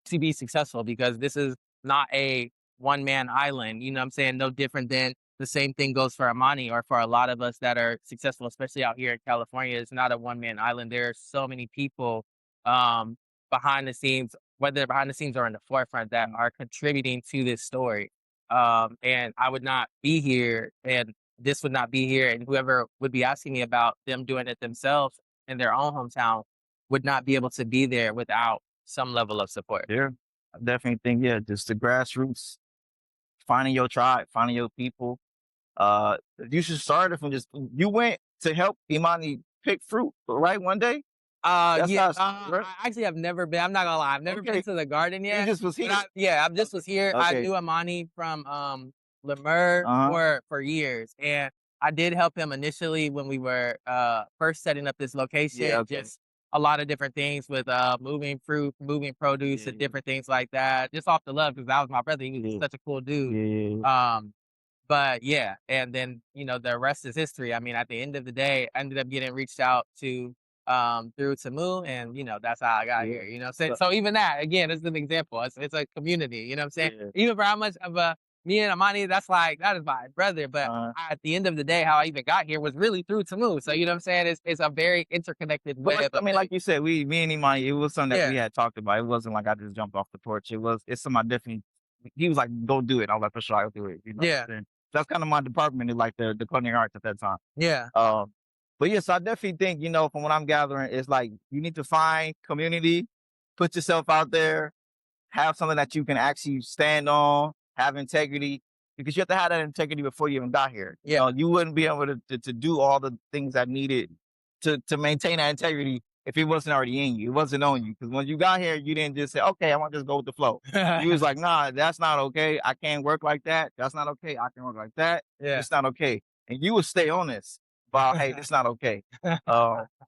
to be successful because this is not a one man island. You know what I'm saying? No different than the same thing goes for Amani or for a lot of us that are successful, especially out here in California. It's not a one man island. There are so many people um, behind the scenes, whether they're behind the scenes or in the forefront, that Mhm. are contributing to this story. And I would not be here, and this would not be here, and whoever would be asking me about them doing it themselves in their own hometown would not be able to be there without some level of support. Yeah. I definitely think, yeah, just the grassroots, finding your tribe, finding your people. You should start it from just you went to help Imani pick fruit, right? One day? That's Yeah, how it's work? I actually have never been. I'm not gonna lie, I've never been Okay. to the garden You yet, just was but here. I just Okay. was here. I Okay. knew Amani from Lemer Uh-huh. for years, and I did help him initially when we were first setting up this Yeah, location. okay. Just a lot of different things with moving fruit, moving produce, Yeah, and yeah. different things like that. Just off the love, because that was my brother. He was just Yeah. such a cool dude. Yeah, yeah, yeah. Um, but yeah, and then, the rest is history. I mean, at the end of the day, I ended up getting reached out to through Tamu, and that's how I got Yeah. here. So, So so even that again is an example. It's a community. You know what I'm saying? yeah. Even for how much of a me and Amani, that's like that is my brother. But Uh-huh. at the end of the day, how I even got here was really through Tamu. So you know what I'm saying? It's a very interconnected But like web I of mean, like things. you said, me and Imani, it was something that Yeah, we had talked about. It wasn't like I just jumped off the porch. It's something I definitely he was like, "Go do it." I was like, "For sure, I'll do it." You know what yeah, I'm saying? That's kind of my department is like the culinary arts at that time. yeah, Um, but yes, I definitely think, from what I'm gathering, it's like you need to find community, put yourself out there, have something that you can actually stand on, have integrity, because you have to have that integrity before you even got here. yeah, You wouldn't be able to do all the things that needed to maintain that integrity if it wasn't already in you. It wasn't on you. Because when you got here, you didn't just say, okay, I want to just go with the flow. You was like, nah, that's not okay. I can't work like that. That's not okay. I can work like that. yeah, It's not okay. And you would stay on this about, hey, this not okay.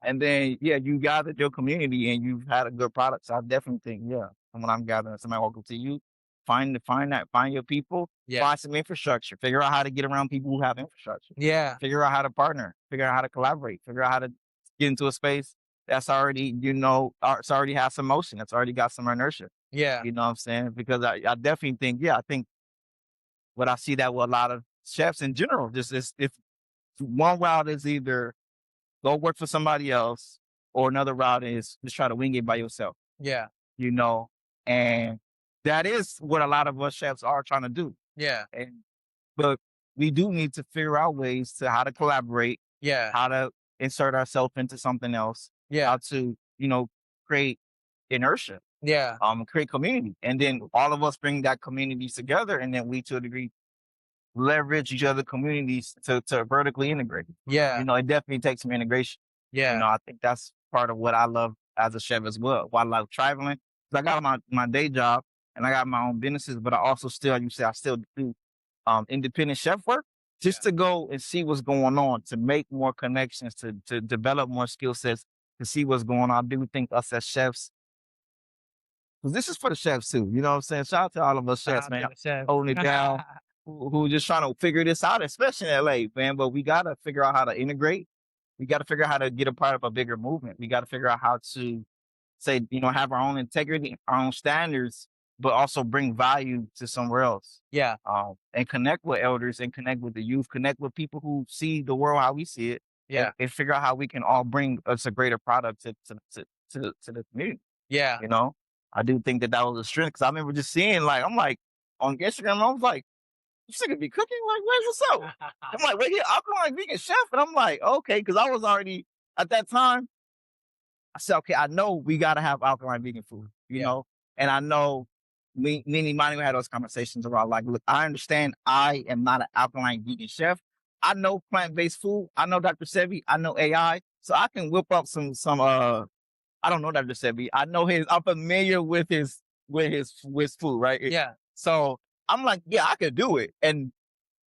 And then, yeah, you gathered your community and you've had a good product. So I definitely think, yeah, from what I'm gathering, somebody walk up to you, find your people, yeah, find some infrastructure, figure out how to get around people who have infrastructure, yeah, figure out how to partner, figure out how to collaborate, figure out how to get into a space that's already, it's already has some motion, it's already got some inertia. yeah, You know what I'm saying? Because I definitely think, yeah, I think what I see that with a lot of chefs in general, just is if one route is either go work for somebody else, or another route is just try to wing it by yourself, yeah, you know? And that is what a lot of us chefs are trying to do. yeah, And but we do need to figure out ways to how to collaborate, yeah, how to insert ourselves into something else, yeah, how to, create inertia, yeah, create community. And then all of us bring that community together and then we to a degree leverage each other communities to vertically integrate. yeah, It definitely takes some integration. yeah, I think that's part of what I love as a chef as well. Why I love traveling. 'Cause I got my day job and I got my own businesses, but I also still, like you say, I still do independent chef work just yeah. to go and see what's going on, to make more connections, to develop more skill sets, to see what's going on. I do think us as chefs, because this is for the chefs too. You know what I'm saying? Shout out to all of us Shout chefs, out to man, the chef. holding it down, who just trying to figure this out, especially in LA, man. But we gotta figure out how to integrate. We gotta figure out how to get a part of a bigger movement. We gotta figure out how to say, have our own integrity, our own standards, but also bring value to somewhere else. Yeah, And connect with elders and connect with the youth, connect with people who see the world how we see it, yeah, and figure out how we can all bring us a greater product to the community. yeah. You know, I do think that was a strength because I remember just seeing I'm like on Instagram, I was like, "You still gonna be cooking? Like, what's up?" I'm like, "Wait here, Alkaline vegan chef," and I'm like, "Okay," because I was already at that time. I said, "Okay, I know we gotta have alkaline vegan food," Yeah, and I know me and Imani had those conversations around like, look, I understand I am not an alkaline vegan chef. I know plant-based food. I know Dr. Sebi. I know AI, so I can whip up some. I don't know Dr. Sebi. I know his. I'm familiar with his food, right? yeah, So I'm like, yeah, I could do it, and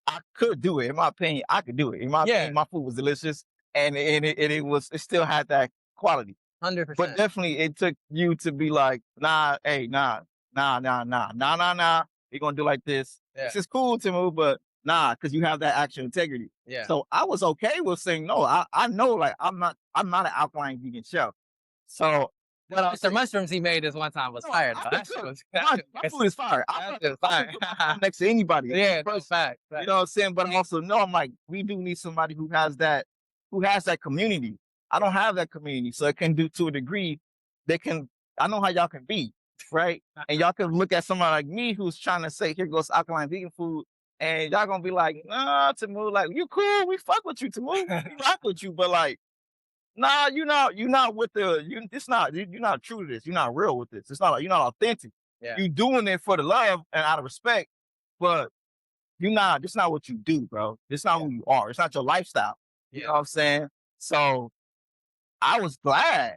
I could do it. In my opinion, I could do it. In my yeah, opinion, my food was delicious, and it still had that quality. But 100%. definitely it took you to be like, nah, hey, nah. You're gonna do like this. Yeah, This is cool to move, but nah, because you have that actual integrity. yeah. So I was okay with saying no. I know like I'm not an alkaline vegan chef. So Them but I oyster say mushrooms he made this one time was no, fire I though. can That shit cook. was that My shit my was food is fire. that shit was I can fire. put my phone next to anybody. Yeah, no, Trust me. facts, You facts. know what I'm saying? But I also know I'm like, we do need somebody who has that community. I don't have that community. So it can do to a degree, they can I know how y'all can be, right? And y'all can look at somebody like me who's trying to say, here goes alkaline vegan food. And y'all gonna be like, nah, Tamu, like, you cool, we fuck with you, Tamu. We rock with you, but like, nah, you're not with you're not true to this. You're not real with this. It's not, you're not authentic. Yeah, You doing it for the love and out of respect, but it's not what you do, bro. It's not yeah, who you are. It's not your lifestyle. You know yeah, what I'm saying? So I was glad.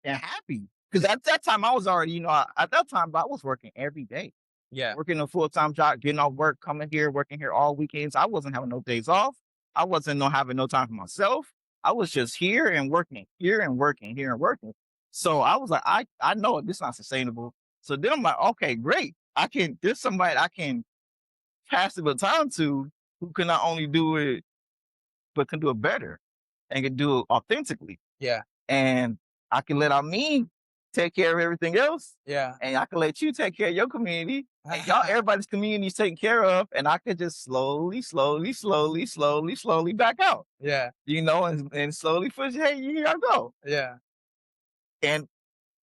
and happy. Because at that time, I was already, at that time, I was working every day, Yeah. working a full-time job, getting off work, coming here, working here all weekends. I wasn't having no days off. I wasn't no having no time for myself. I was just here and working, here and working, here and working. So I was like, I know this is not sustainable. So then I'm like, okay, great. There's somebody I can pass the baton to who can not only do it, but can do it better and can do it authentically. Yeah. And I can let me take care of everything else, Yeah. and I can let you take care of your community, and everybody's community is taken care of, and I could just slowly, slowly, slowly, slowly, slowly back out, Yeah. and slowly push. Hey, here I go, Yeah. and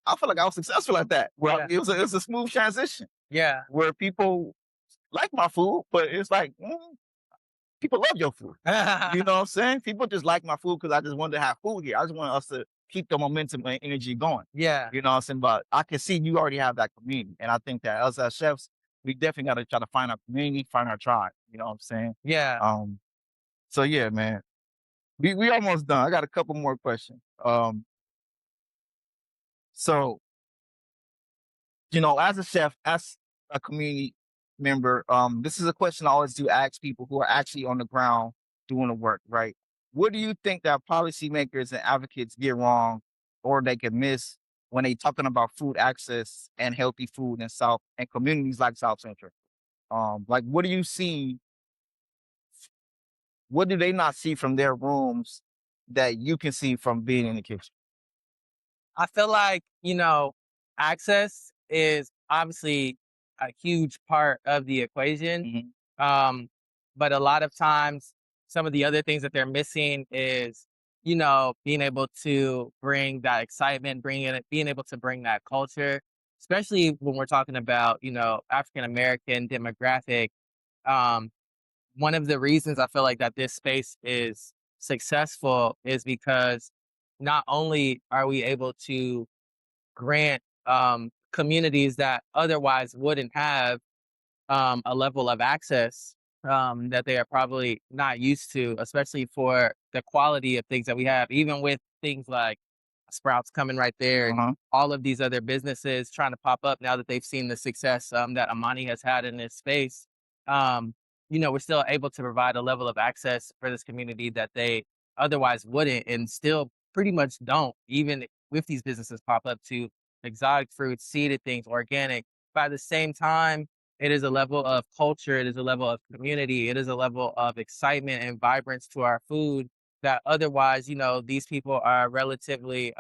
I feel like I was successful at that. Well, Yeah. it was a smooth transition Yeah. where people like my food, but it's like people love your food. You know what I'm saying? People just like my food because I just wanted to have food here. I just want us to keep the momentum and energy going. Yeah. You know what I'm saying? But I can see you already have that community. And I think that us as chefs, we definitely got to try to find our community, find our tribe. You know what I'm saying? Yeah. Um, so yeah, man. We almost done. I got a couple more questions. So as a chef, as a community member, this is a question I always do ask people who are actually on the ground doing the work, right? What do you think that policymakers and advocates get wrong or they can miss when they talking about food access and healthy food in South and communities like South Central? Like what do you see? What do they not see from their rooms that you can see from being in the kitchen? I feel like, access is obviously a huge part of the equation. Mhm. Um, but a lot of times, some of the other things that they're missing is, being able to bring that excitement, being able to bring that culture, especially when we're talking about, African American demographic. Um, One of the reasons I feel like that this space is successful is because not only are we able to grant communities that otherwise wouldn't have a level of access that they are probably not used to, especially for the quality of things that we have, even with things like Sprouts coming right there and Uh-huh. all of these other businesses trying to pop up now that they've seen the success that Amani has had in this space. Um, we're still able to provide a level of access for this community that they otherwise wouldn't and still pretty much don't, even with these businesses pop up to exotic fruits, seeded things, organic. By the same time, it is a level of culture, it is a level of community, it is a level of excitement and vibrance to our food that otherwise, these people are relatively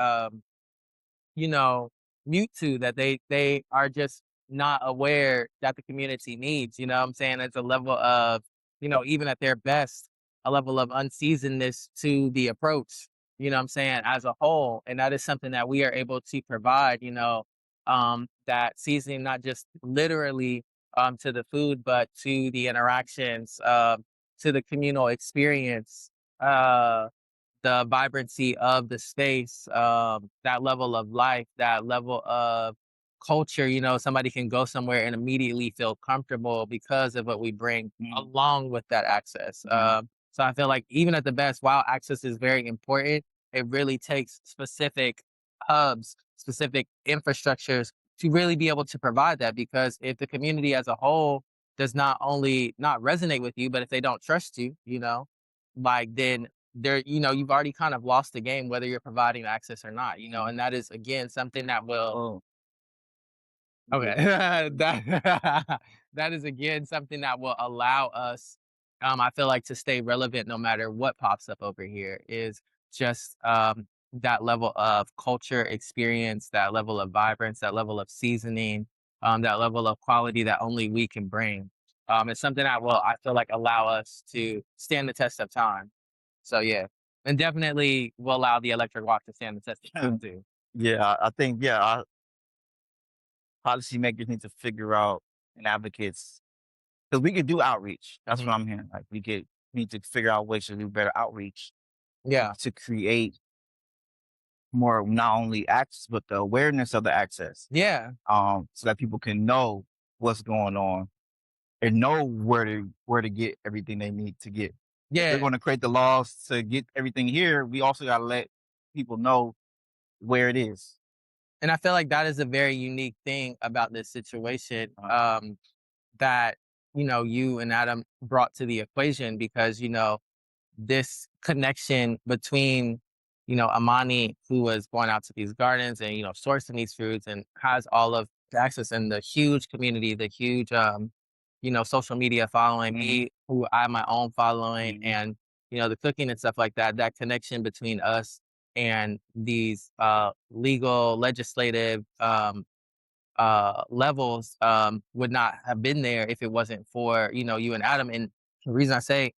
you know, mute to, that they are just not aware that the community needs, you know what I'm saying? It's a level of, even at their best, a level of unseasonedness to the approach, you know what I'm saying, as a whole. And that is something that we are able to provide, that seasoning not just literally to the food, but to the interactions, to the communal experience. The vibrancy of the space, that level of life, that level of culture, somebody can go somewhere and immediately feel comfortable because of what we bring Mhm. along with that access. Mhm. So I feel like even at the best, while access is very important, it really takes specific hubs, specific infrastructures to really be able to provide that. Because if the community as a whole does not only not resonate with you, but if they don't trust you, like then you've already kind of lost the game whether you're providing access or not, and that is again something that will Oh, okay. yeah. that that is again something that will allow us, I feel like, to stay relevant no matter what pops up over here is just that level of culture experience, that level of vibrance, that level of seasoning, that level of quality that only we can bring. It's something that will, I feel like, allow us to stand the test of time. So yeah, and definitely will allow the electric walk to stand the test of time too. Yeah, I think, policymakers need to figure out and advocates because we could do outreach. That's what Hmm. I'm hearing. Like need to figure out ways to do better outreach Yeah, to create more not only access but the awareness of the access. yeah, So that people can know what's going on and know where to get everything they need to get. If they're yeah. going to create the laws to get everything here, we also got to let people know where it is. And I feel like that is a very unique thing about this situation, that, you and Adam brought to the equation because, this connection between, Amani, who was going out to these gardens and, sourcing these foods and has all of the access and the huge community, the huge, social media following, Mhm, me, who I have my own following, mhm, and, the cooking and stuff like that, that connection between us and these legal, legislative levels would not have been there if it wasn't for, you and Adam. And the reason I say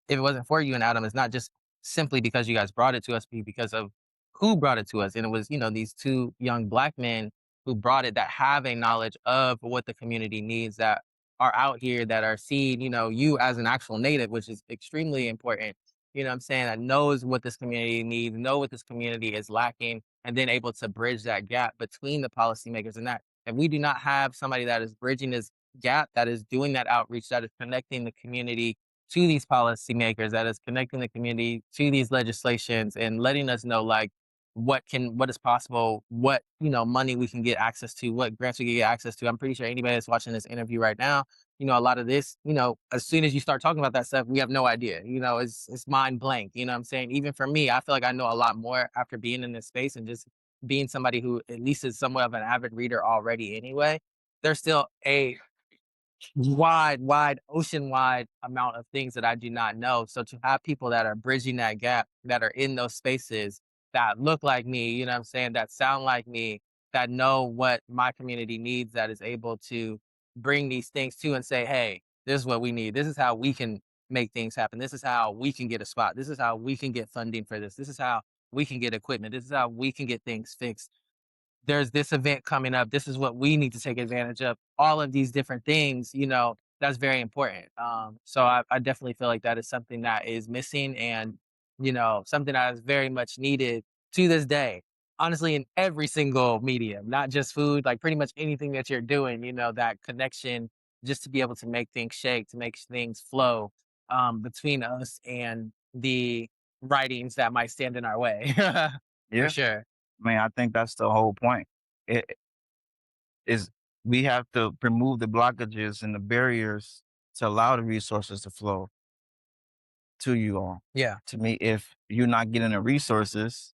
if it wasn't for you and Adam, it's not just simply because you guys brought it to us, but because of who brought it to us. And it was, these two young Black men who brought it that have a knowledge of what the community needs, that are out here, that are seeing, you as an actual native, which is extremely important. What I'm saying? That knows what this community needs, know what this community is lacking, and then able to bridge that gap between the policymakers and that. If we do not have somebody that is bridging this gap, that is doing that outreach, that is connecting the community to these policymakers, that is connecting the community to these legislations and letting us know like what is possible, what money we can get access to, what grants we can get access to. I'm pretty sure anybody that's watching this interview right now, a lot of this, as soon as you start talking about that stuff, we have no idea. It's mind blank. You know what I'm saying? Even for me, I feel like I know a lot more after being in this space and just being somebody who at least is somewhat of an avid reader already anyway. There's still a wide, ocean wide amount of things that I do not know. So to have people that are bridging that gap, that are in those spaces, that look like me, you know what I'm saying, that sound like me, that know what my community needs, that is able to bring these things to and say, hey, this is what we need. This is how we can make things happen. This is how we can get a spot. This is how we can get funding for this. This is how we can get equipment. This is how we can get things fixed. There's this event coming up. This is what we need to take advantage of. All of these different things, that's very important. So I definitely feel like that is something that is missing and, something that is very much needed to this day. Honestly, in every single medium, not just food, like pretty much anything that you're doing, that connection just to be able to make things shake, to make things flow between us and the writings that might stand in our way. For yeah. sure. I think that's the whole point. It is we have to remove the blockages and the barriers to allow the resources to flow to you all. Yeah. To me, if you're not getting the resources,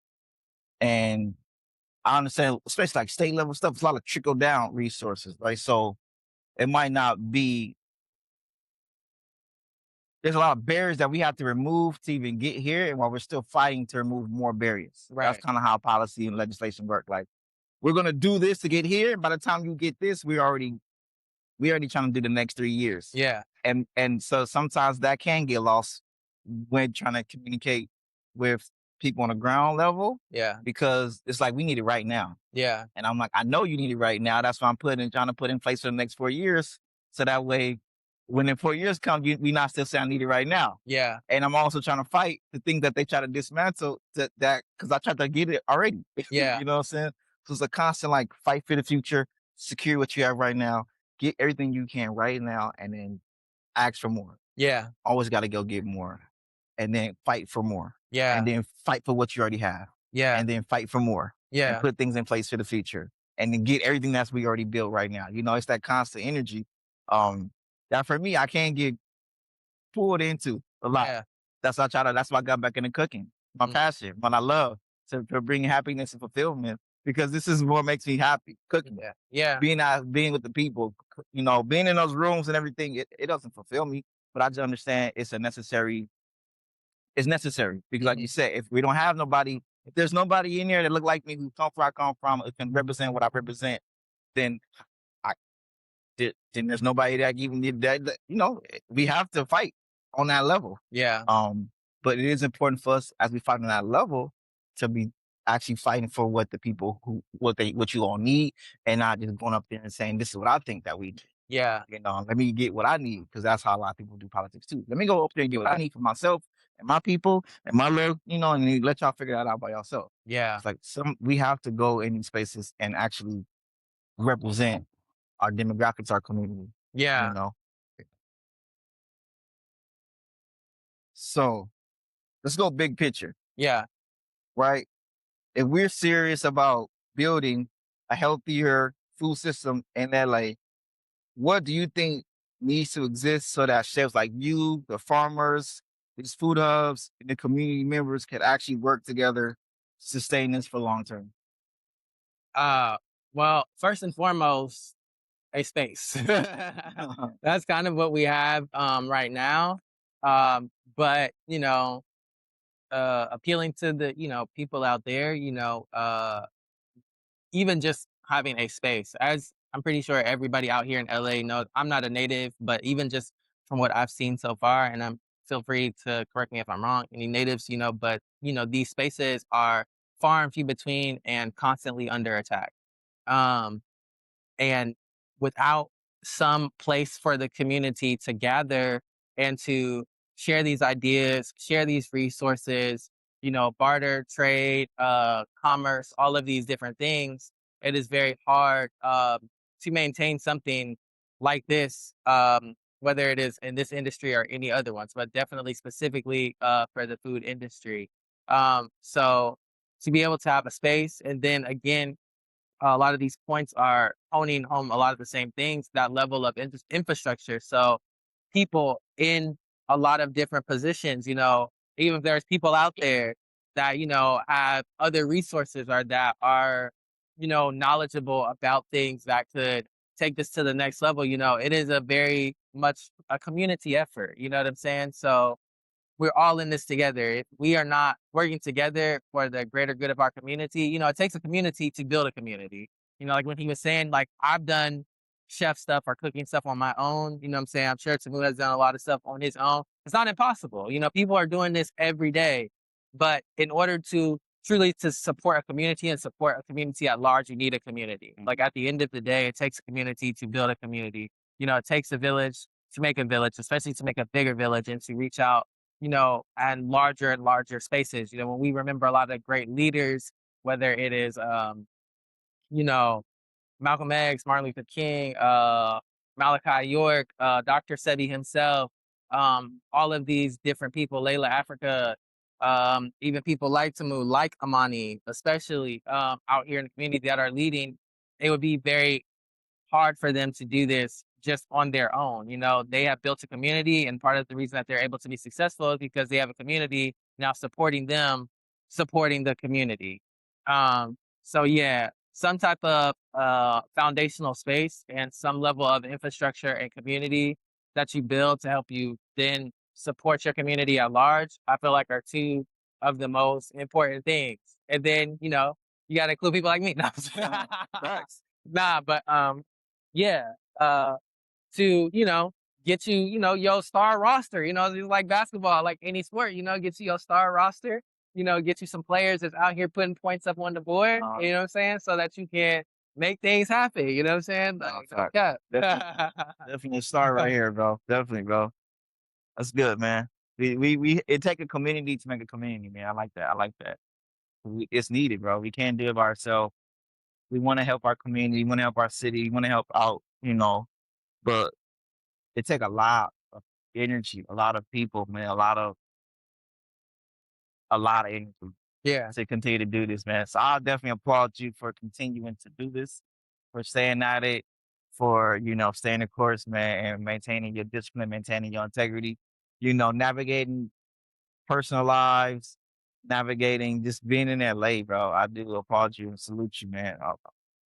and I understand, especially like state level stuff, it's a lot of trickle down resources, right? So it might not be, there's a lot of barriers that we have to remove to even get here. And while we're still fighting to remove more barriers, that's Right. kind of how policy and legislation work. Like, we're going to do this to get here. By the time you get this, we already trying to do the next 3 years. Yeah. And so sometimes that can get lost when trying to communicate with people on the ground level, Yeah. because it's like we need it right now. Yeah. And I'm like, I know you need it right now. That's why I'm trying to put in place for the next 4 years. So that way, when the 4 years come, we not still saying I need it right now. Yeah. And I'm also trying to fight the things that they try to dismantle, that because I tried to get it already. Yeah. You know what I'm saying? So it's a constant like fight for the future, secure what you have right now, get everything you can right now, and then ask for more. Yeah. Always got to go get more, and then fight for more, and Yeah. then fight for what you already have, Yeah. and then fight for more, and Yeah. put things in place for the future, and then get everything that's we already built right now. It's that constant energy. That for me, I can't get pulled into a lot. Yeah. That's why I got back into cooking. My Mm. passion, what I love to bring happiness and fulfillment, because this is what makes me happy. Cooking, Yeah. Yeah. being with the people, being in those rooms and everything, it doesn't fulfill me, but I just understand it's necessary because, like you Mhm. said, if we don't have nobody, if there's nobody in there that look like me, who come where I come from, who can represent what I represent, then I then there's nobody that even need we have to fight on that level. Yeah. Um, but it is important for us as we fight on that level to be actually fighting for what the people what you all need, and not just going up there and saying this is what I think that we need. Yeah. Let me get what I need, because that's how a lot of people do politics too. Let me go up there and get what I need for myself and my people and my little, and then let y'all figure that out by yourself. Yeah. It's like we have to go in these spaces and actually represent our demographics, our community, you Yeah. know. So let's go big picture, Yeah. right? If we're serious about building a healthier food system in LA, what do you think needs to exist so that chefs like you, the farmers, these food hubs, and the community members can actually work together to sustain this for long term? Uh, well, first and foremost, a space. That's kind of what we have right now. But appealing to the people out there, even just having a space. As I'm pretty sure everybody out here in LA knows, I'm not a native, but even just from what I've seen so far, and I'm feel free to correct me if I'm wrong, any natives, but these spaces are far and few between and constantly under attack. Um, and without some place for the community to gather and to share these ideas, share these resources, barter, trade, commerce, all of these different things, it is very hard to maintain something like this, whether it is in this industry or any other ones, but definitely specifically for the food industry. So to be able to have a space and then again a lot of these points are honing home a lot of the same things, that level of infrastructure. So people in a lot of different positions, even if there's people out there that, have other resources or that are, knowledgeable about things that could take this to the next level, it is a very much a community effort. You know what I'm saying? So we're all in this together. If we are not working together for the greater good of our community, it takes a community to build a community. Like when he was saying, like, I've done chef stuff or cooking stuff on my own. You know what I'm saying? I'm sure Tamu has done a lot of stuff on his own. It's not impossible. People are doing this every day. But in order to truly to support a community and support a community at large, you need a community. Like at the end of the day, it takes a community to build a community. It takes a village to make a village, especially to make a bigger village and to reach out and larger spaces. When we remember a lot of great leaders, whether it is, you know, Malcolm X, Martin Luther King, Malachi York, Dr. Sebi himself, all of these different people, Layla Africa, even people like Tamu, like Amani, especially out here in the community that are leading, it would be very hard for them to do this just on their own. They have built a community, and part of the reason that they're able to be successful is because they have a community now supporting them, supporting the community. So yeah, some type of foundational space and some level of infrastructure and community that you build to help you then support your community at large, I feel like are two of the most important things. And then, you got to include people like me. No, Facts. nah, but yeah, uh, to, get you, your star roster, just like basketball, like any sport, get you your star roster, get you some players that's out here putting points up on the board, Uh, you know what I'm saying? So that you can make things happen, you know what I'm saying? Facts. Yeah. Definitely, definitely a star right here, bro. Definitely, bro. That's good, man. It take a community to make a community, man. I like that. I like that. It's needed, bro. We can't do it by ourselves. We want to help our community. We want to help our city. We want to help out, but it take a lot of energy, a lot of people, man, a lot of energy Yeah. to continue to do this, man. So I'll definitely applaud you for continuing to do this, for staying at it, for, staying the course, man, and maintaining your discipline, maintaining your integrity, navigating personal lives, navigating just being in LA, bro. I do applaud you and salute you, man.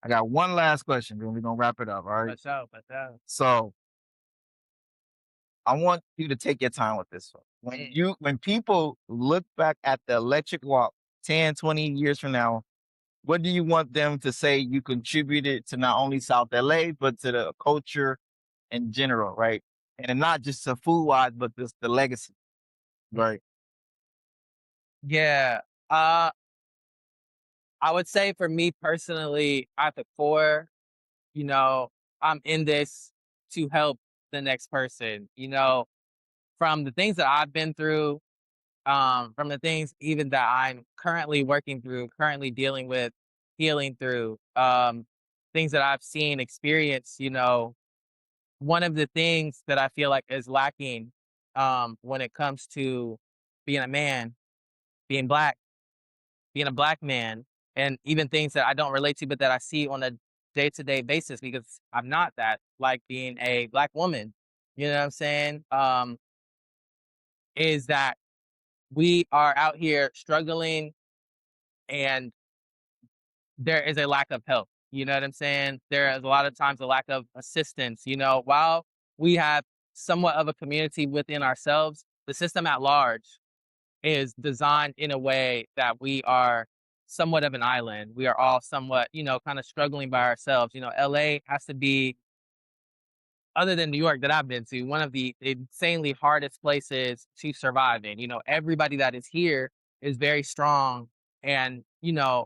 I got one last question, then we're gonna wrap it up. All right. For sure, for sure. So I want you to take your time with this one. Mm. When people look back at the electric walk 10, 20 years from now, what do you want them to say you contributed to not only South LA, but to the culture in general, right? And not just to food wise, but just the legacy, right? Yeah. Uh, I would say for me personally, at the core, you know, I'm in this to help the next person, from the things that I've been through, from the things even that I'm currently working through, currently dealing with, healing through, things that I've seen, experienced, one of the things that I feel like is lacking, when it comes to being a man, being black, being a black man and even things that I don't relate to, but that I see on a day-to-day basis because I'm not that, like being a Black woman, you know what I'm saying? Is that we are out here struggling and there is a lack of help. You know what I'm saying? There is a lot of times a lack of assistance. While we have somewhat of a community within ourselves, the system at large is designed in a way that we are somewhat of an island. We are all somewhat, kind of struggling by ourselves. LA has to be, other than New York that I've been to, one of the insanely hardest places to survive in. Everybody that is here is very strong and,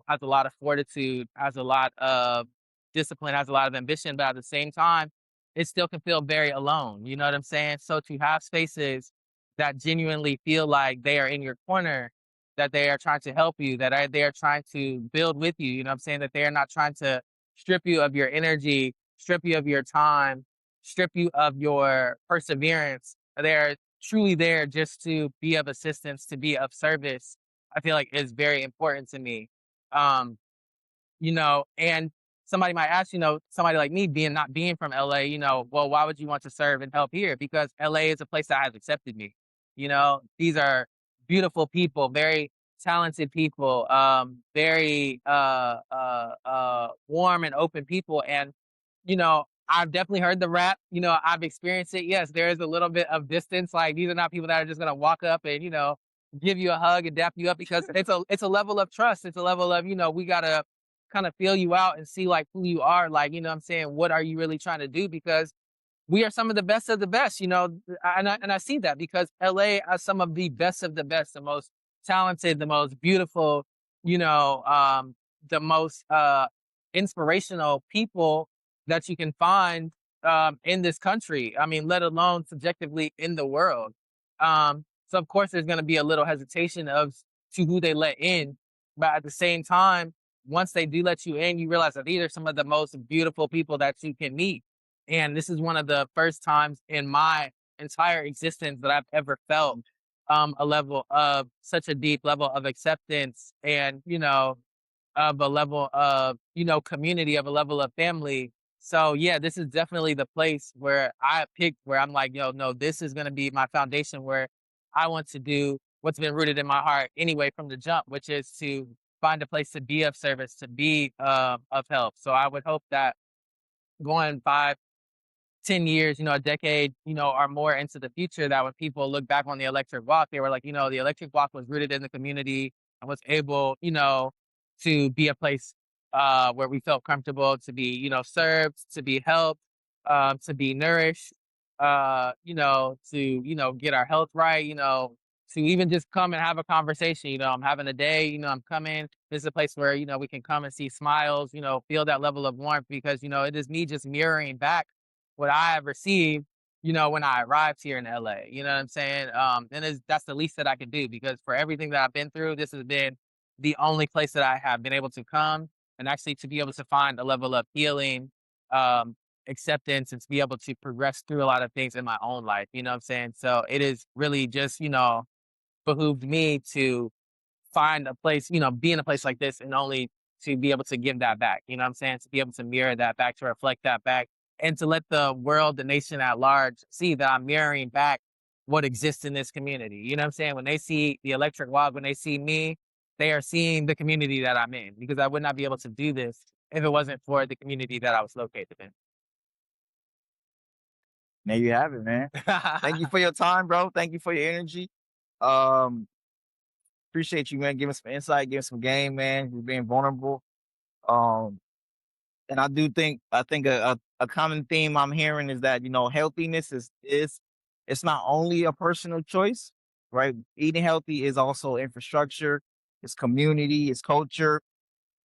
has a lot of fortitude, has a lot of discipline, has a lot of ambition, but at the same time, it still can feel very alone. You know what I'm saying? So to have spaces that genuinely feel like they are in your corner, that they are trying to help you, they are trying to build with you, you know what I'm saying? That they are not trying to strip you of your energy, strip you of your time, strip you of your perseverance. They're truly there just to be of assistance, to be of service. I feel like is very important to me. Um, and somebody might ask, somebody like me not being from LA, well, why would you want to serve and help here? Because LA is a place that has accepted me. These are beautiful people, very talented people, very warm and open people. And, I've definitely heard the rap, I've experienced it. Yes, there is a little bit of distance. Like these are not people that are just gonna walk up and, give you a hug and dap you up because it's a level of trust. It's a level of, we gotta kind of feel you out and see like who you are, like, what I'm saying, what are you really trying to do? Because we are some of the best of the best, and I see that because LA has some of the best, the most talented, the most beautiful, the most inspirational people that you can find in this country. I mean, let alone subjectively in the world. So of course there's gonna be a little hesitation of to who they let in, but at the same time, once they do let you in, you realize that these are some of the most beautiful people that you can meet. And this is one of the first times in my entire existence that I've ever felt a level of such a deep level of acceptance and, of a level of, community, of a level of family. So yeah, this is definitely the place where I picked where I'm like, yo, no, this is gonna be my foundation where I want to do what's been rooted in my heart anyway from the jump, which is to find a place to be of service, to be of help. So I would hope that going 5, 10 years, a decade, or more into the future, that when people look back on the electric walk, they were like, the electric walk was rooted in the community and was able, to be a place where we felt comfortable to be, served, to be helped, to be nourished, to, get our health right, to even just come and have a conversation. I'm having a day, I'm coming. This is a place where, we can come and see smiles, feel that level of warmth because, it is me just mirroring back what I have received, when I arrived here in LA. You know what I'm saying? And that's the least that I could do because for everything that I've been through, this has been the only place that I have been able to come and actually to be able to find a level of healing, um, acceptance, and to be able to progress through a lot of things in my own life. You know what I'm saying? So it is really just, behooved me to find a place, be in a place like this and only to be able to give that back. You know what I'm saying? To be able to mirror that back, to reflect that back, and to let the world, the nation at large see that I'm mirroring back what exists in this community. You know what I'm saying? When they see the electric walk, when they see me, they are seeing the community that I'm in because I would not be able to do this if it wasn't for the community that I was located in. There you have it, man. Thank you for your time, bro. Thank you for your energy. Um, Appreciate you, man. Giving some insight, giving some game, man. You're being vulnerable. Um, and I think a common theme I'm hearing is that healthiness is it's not only a personal choice, right? Eating healthy is also infrastructure, it's community, it's culture,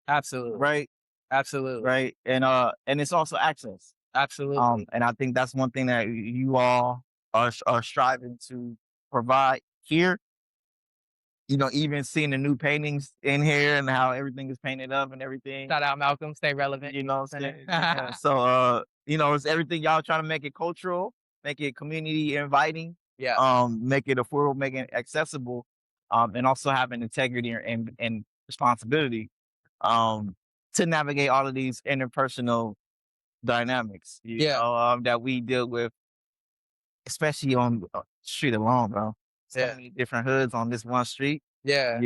Absolutely. right? Absolutely. Right, and it's also access. Absolutely. And I think that's one thing that you all are striving to provide here. Even seeing the new paintings in here and how everything is painted up and everything. Shout out Malcolm. Stay relevant. You You know know what what I'm I'm saying? saying? Yeah. So, it's everything y'all trying to make it cultural, make it community inviting, Yeah. make it affordable, make it accessible, and also having integrity and responsibility. um, to navigate all of these interpersonal dynamics, Yeah. that we deal with, especially on the street alone, bro. So Yeah. many different hoods on this one street. Yeah.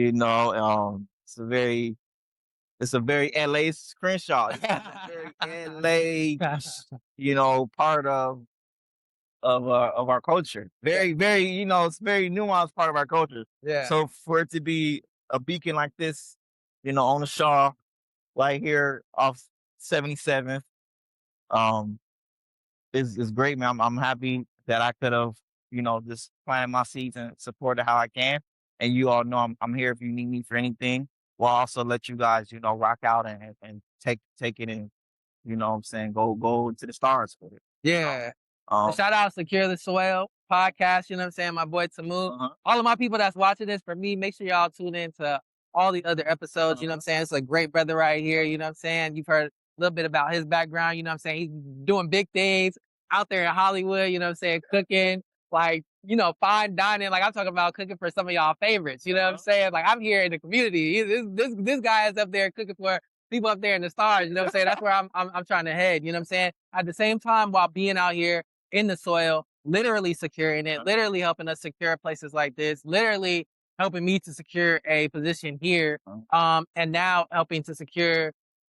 It's a very LA screenshot. It's a very LA, part of our culture. Yeah. Very, very, it's a very nuanced part of our culture. Yeah. So for it to be a beacon like this, on the Shaw, right here off 77th, um, is great, man. I'm happy that I could have, just planted my seeds and supported how I can. And you all know I'm here if you need me for anything. We'll also let you guys, rock out and take it in, what I'm saying, go into the stars with it. Yeah. Um, Shout out Secure the Soil podcast, you know what I'm saying? My boy Tamu. uh-huh, All of my people that's watching this, for me, make sure y'all tune in to all the other episodes, you know what I'm uh-huh. saying? It's a great brother right here, you know what I'm saying? You've heard a little bit about his background, you know what I'm saying? He's doing big things out there in Hollywood, you know what I'm saying? Cooking, like, fine dining. Like, I'm talking about cooking for some of y'all favorites, you know what I'm Uh-huh. saying? Like, I'm here in the community. This guy is up there cooking for people up there in the stars, you know what I'm saying? That's where I'm trying to head, you know what I'm saying? At the same time, while being out here in the soil, literally securing it, literally helping us secure places like this, literally helping me to secure a position here, and now helping to secure,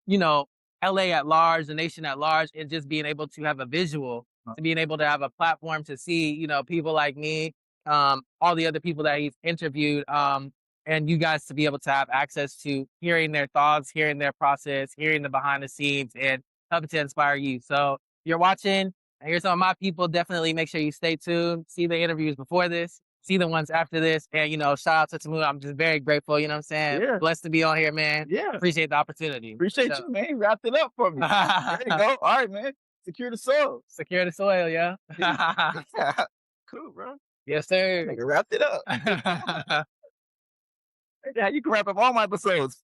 you know, LA at large, the nation at large, and just being able to have a visual, to being able to have a platform to see, people like me, all the other people that he's interviewed, and you guys to be able to have access to hearing their thoughts, hearing their process, hearing the behind the scenes, and helping to inspire you. So you're watching, and here's some of my people. Definitely make sure you stay tuned. See the interviews before this, see the ones after this. And, shout out to Tamu. I'm just very grateful. You know what I'm saying? Yeah, Blessed to be on here, man. yeah. Appreciate the opportunity. For Appreciate sure. you, man. You wrapped it up for me. There you go. All right, man. Secure the soul. Secure the soil, yeah. Yeah. Cool, bro. Yes, sir. Nigga wrapped it up. Yeah, you can wrap up all my episodes.